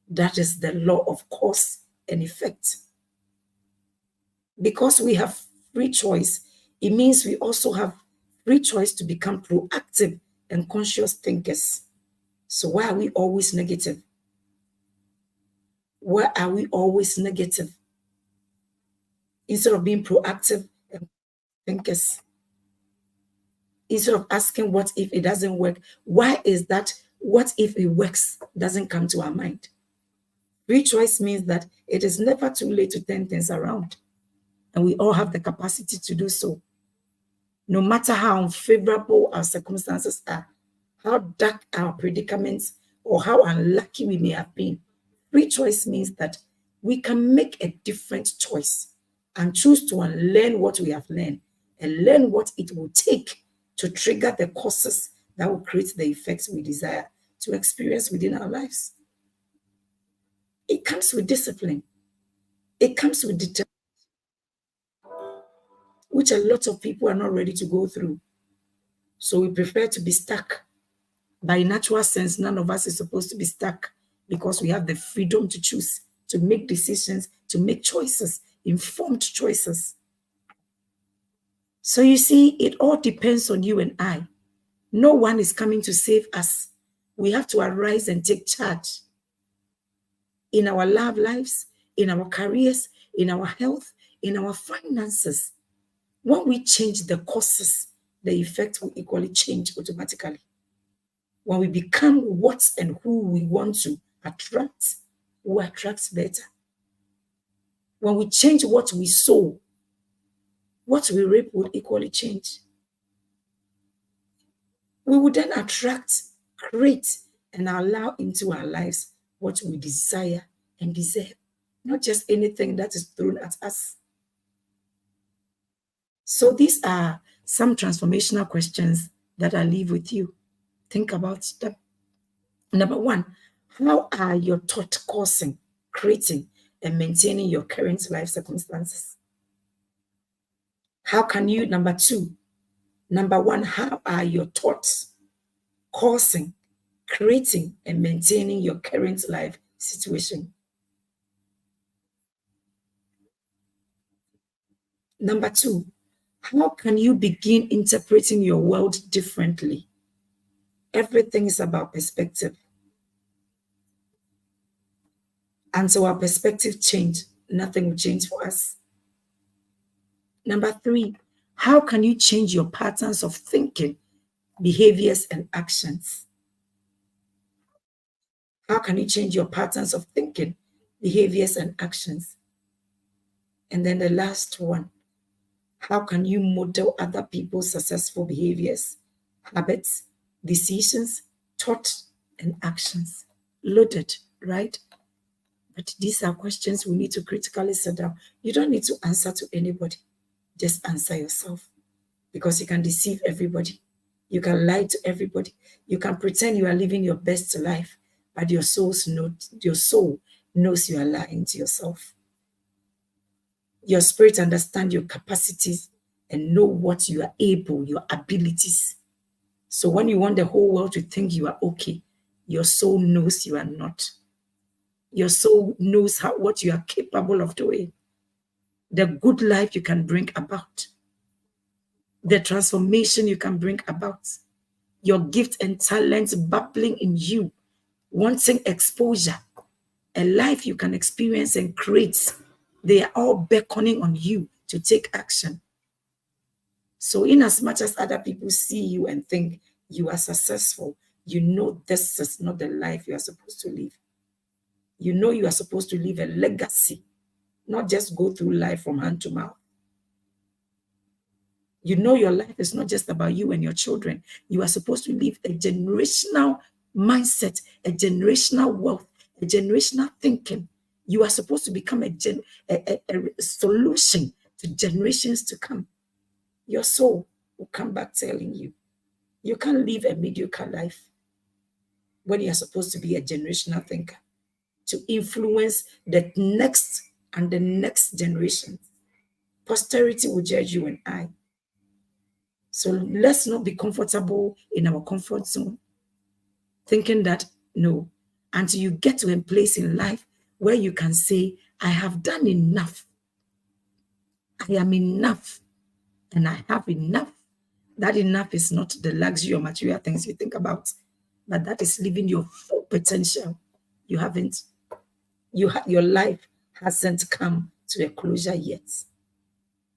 That is the law of cause and effect. Because we have free choice, it means we also have free choice to become proactive and conscious thinkers. So why are we always negative? Why are we always negative? instead of being proactive thinkers, instead of asking what if it doesn't work, why is that what if it works doesn't come to our mind? Free choice means that it is never too late to turn things around, and we all have the capacity to do so. No matter how unfavorable our circumstances are, how dark our predicaments, or how unlucky we may have been, free choice means that we can make a different choice and choose to unlearn what we have learned and learn what it will take to trigger the causes that will create the effects we desire to experience within our lives. It comes with discipline. It comes with determination, which a lot of people are not ready to go through. So we prefer to be stuck. By natural sense, none of us is supposed to be stuck because we have the freedom to choose, to make decisions, to make choices, informed choices. So you see, it all depends on you and I. No one is coming to save us. We have to arise and take charge in our love lives, in our careers, in our health, in our finances. When we change the causes, the effect will equally change automatically. When we become what and who we want to attract, we attract better. When we change what we sow, what we reap will equally change. We will then attract, create, and allow into our lives what we desire and deserve, not just anything that is thrown at us. So these are some transformational questions that I leave with you. Think about them. Number one, how are your thoughts causing, creating, and maintaining your current life circumstances? How can you, number one, how are your thoughts causing, creating, and maintaining your current life situation? Number two, how can you begin interpreting your world differently? Everything is about perspective. Until our perspective change, nothing will change for us. Number three, how can you change your patterns of thinking, behaviors, and actions? How can you change your patterns of thinking, behaviors, and actions? And then the last one, how can you model other people's successful behaviors, habits, decisions, thoughts, and actions? Loaded, right? But these are questions we need to critically sit down. You don't need to answer to anybody. Just answer yourself, because you can deceive everybody. You can lie to everybody. You can pretend you are living your best life, but your soul knows you are lying to yourself. Your spirit understands your capacities and know what you are able, your abilities. So when you want the whole world to think you are okay, your soul knows you are not. Your soul knows what you are capable of doing, the good life you can bring about, the transformation you can bring about, your gift and talents bubbling in you, wanting exposure, a life you can experience and create. They are all beckoning on you to take action. So in as much as other people see you and think you are successful, you know this is not the life you are supposed to live. You know you are supposed to leave a legacy, not just go through life from hand to mouth. You know your life is not just about you and your children. You are supposed to live a generational mindset, a generational wealth, a generational thinking. You are supposed to become a solution to generations to come. Your soul will come back telling you, you can't live a mediocre life when you are supposed to be a generational thinker to influence the next and the next generation. Posterity will judge you and I. So let's not be comfortable in our comfort zone, thinking that no, until you get to a place in life where you can say, I have done enough. I am enough and I have enough. That enough is not the luxury or material things you think about, but that is living your full potential. You haven't, your life hasn't come to a closure yet.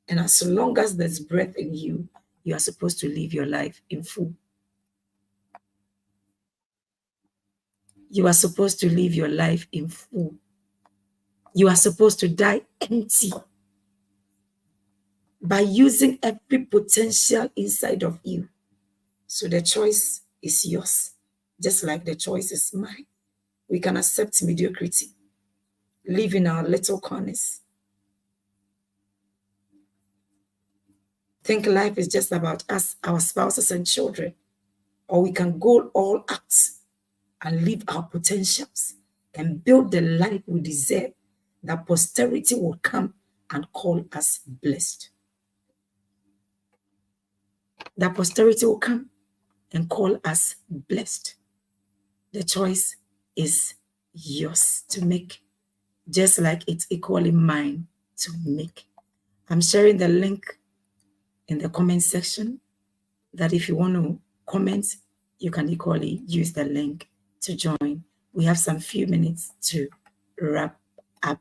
And as long as there's breath in you, you are supposed to live your life in full. You are supposed to live your life in full. You are supposed to die empty by using every potential inside of you. So the choice is yours, just like the choice is mine. We can accept mediocrity, live in our little corners, think life is just about us, our spouses and children, or we can go all out and live our potentials and build the life we deserve, that posterity will come and call us blessed. That posterity will come and call us blessed. The choice is yours to make, just like it's equally mine to make. I'm sharing the link in the comment section, that if you want to comment, you can equally use the link to join. We have some few minutes to wrap up.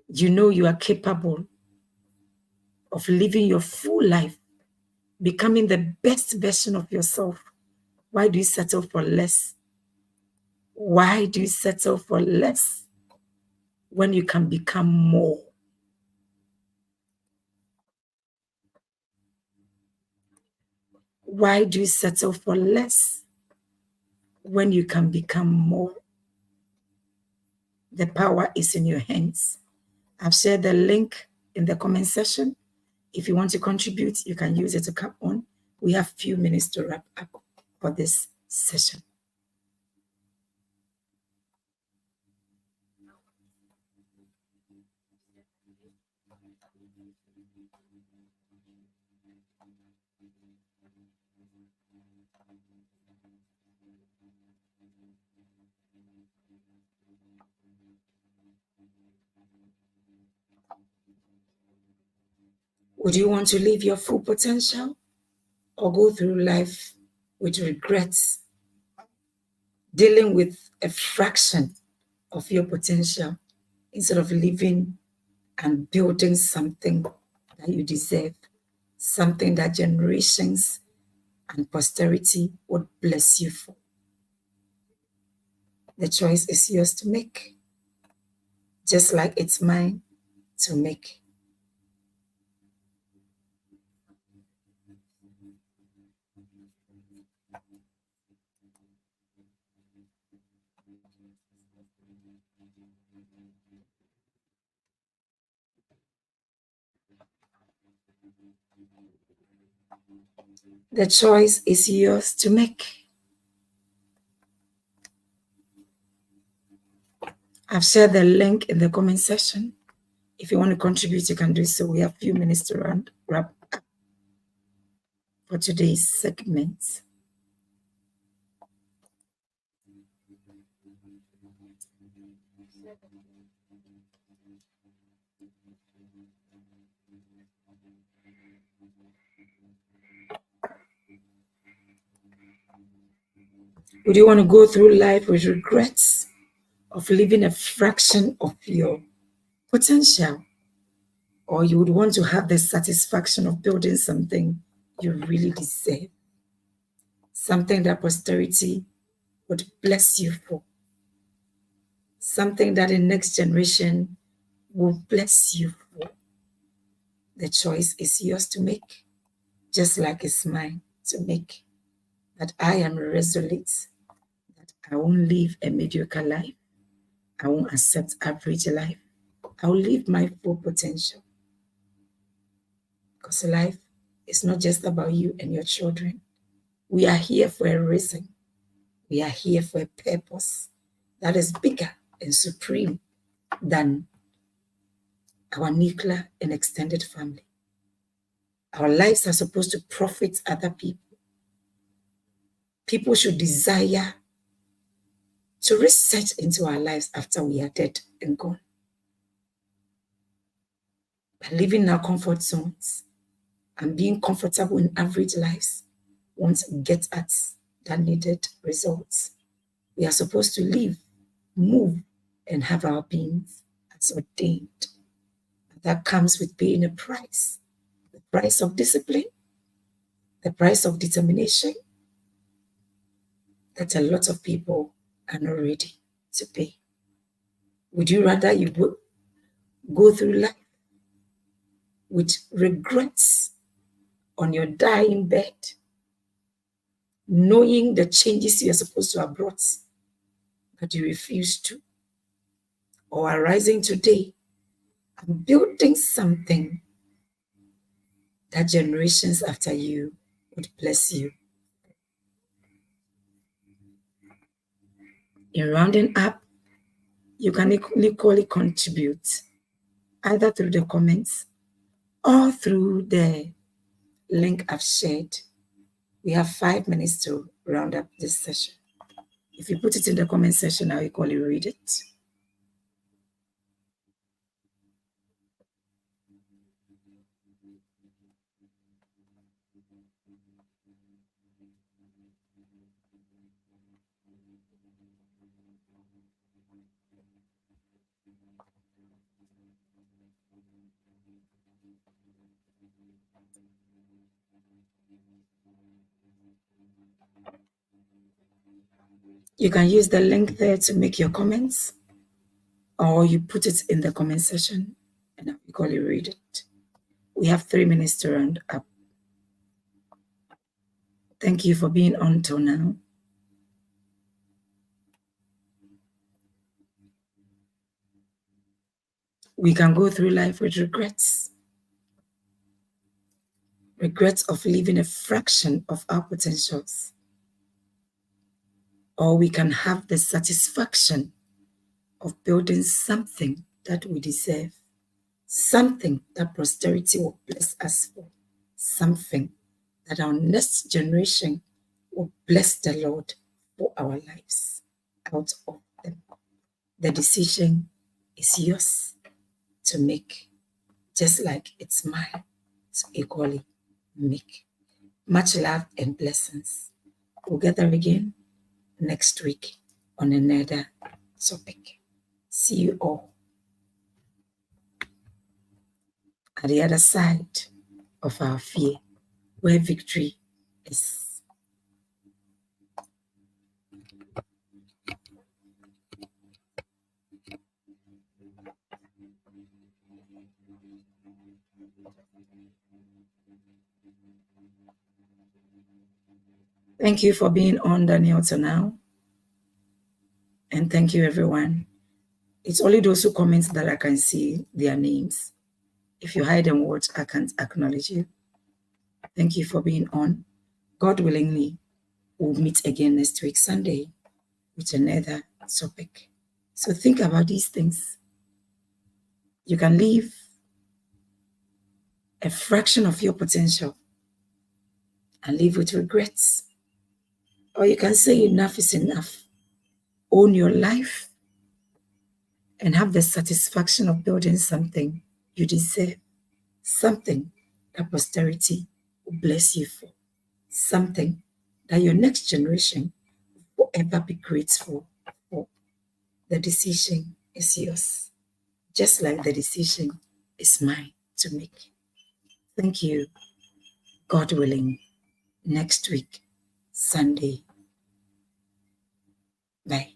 You know you are capable of living your full life, becoming the best version of yourself. Why do you settle for less? Why do you settle for less when you can become more? Why do you settle for less when you can become more? The power is in your hands. I've shared the link in the comment section. If you want to contribute, you can use it to come on. We have a few minutes to wrap up for this session. Would you want to live your full potential, or go through life with regrets, dealing with a fraction of your potential instead of living and building something that you deserve, something that generations and posterity would bless you for? The choice is yours to make, just like it's mine to make. The choice is yours to make. I've shared the link in the comment section. If you want to contribute, you can do so. We have a few minutes to wrap up for today's segment. Would you want to go through life with regrets of living a fraction of your potential? Or you would want to have the satisfaction of building something you really deserve, something that posterity would bless you for, something that the next generation will bless you for? The choice is yours to make, just like it's mine to make. That I am resolute, that I won't live a mediocre life. I won't accept average life. I'll live my full potential. Because life is not just about you and your children. We are here for a reason. We are here for a purpose that is bigger and supreme than our nuclear and extended family. Our lives are supposed to profit other people. People should desire to research into our lives after we are dead and gone. But living in our comfort zones and being comfortable in average lives won't get us that needed results. We are supposed to live, move, and have our beings as ordained. that comes with paying a price. The price of discipline, the price of determination that a lot of people are not ready to pay. Would you rather you go through life with regrets on your dying bed, knowing the changes you're supposed to have brought, but you refuse to? Or arising today and building something that generations after you would bless you? In rounding up, you can equally contribute either through the comments or through the link I've shared. We have 5 minutes to round up this session. If you put it in the comment section, I'll equally read it. You can use the link there to make your comments, or you put it in the comment section and I'll equally read it. We have 3 minutes to round up. Thank you for being on till now. We can go through life with regrets. Regrets of living a fraction of our potentials. Or we can have the satisfaction of building something that we deserve, something that posterity will bless us for, something that our next generation will bless the Lord for our lives out of them. The decision is yours to make, just like it's mine to equally make. Much love and blessings. We'll gather again next week on another topic. See you all at the other side of our fear, where victory is. Thank you for being on, Daniel, till now. And thank you, everyone. It's only those who comment that I can see their names. If you hide and watch, I can't acknowledge you. Thank you for being on. God willingly, we'll meet again next week, Sunday, with another topic. So think about these things. You can live a fraction of your potential and live with regrets. Or you can say enough is enough. Own your life and have the satisfaction of building something you deserve, something that posterity will bless you for, something that your next generation will ever be grateful for. The decision is yours, just like the decision is mine to make. Thank you. God willing, next week, Sunday. Bye.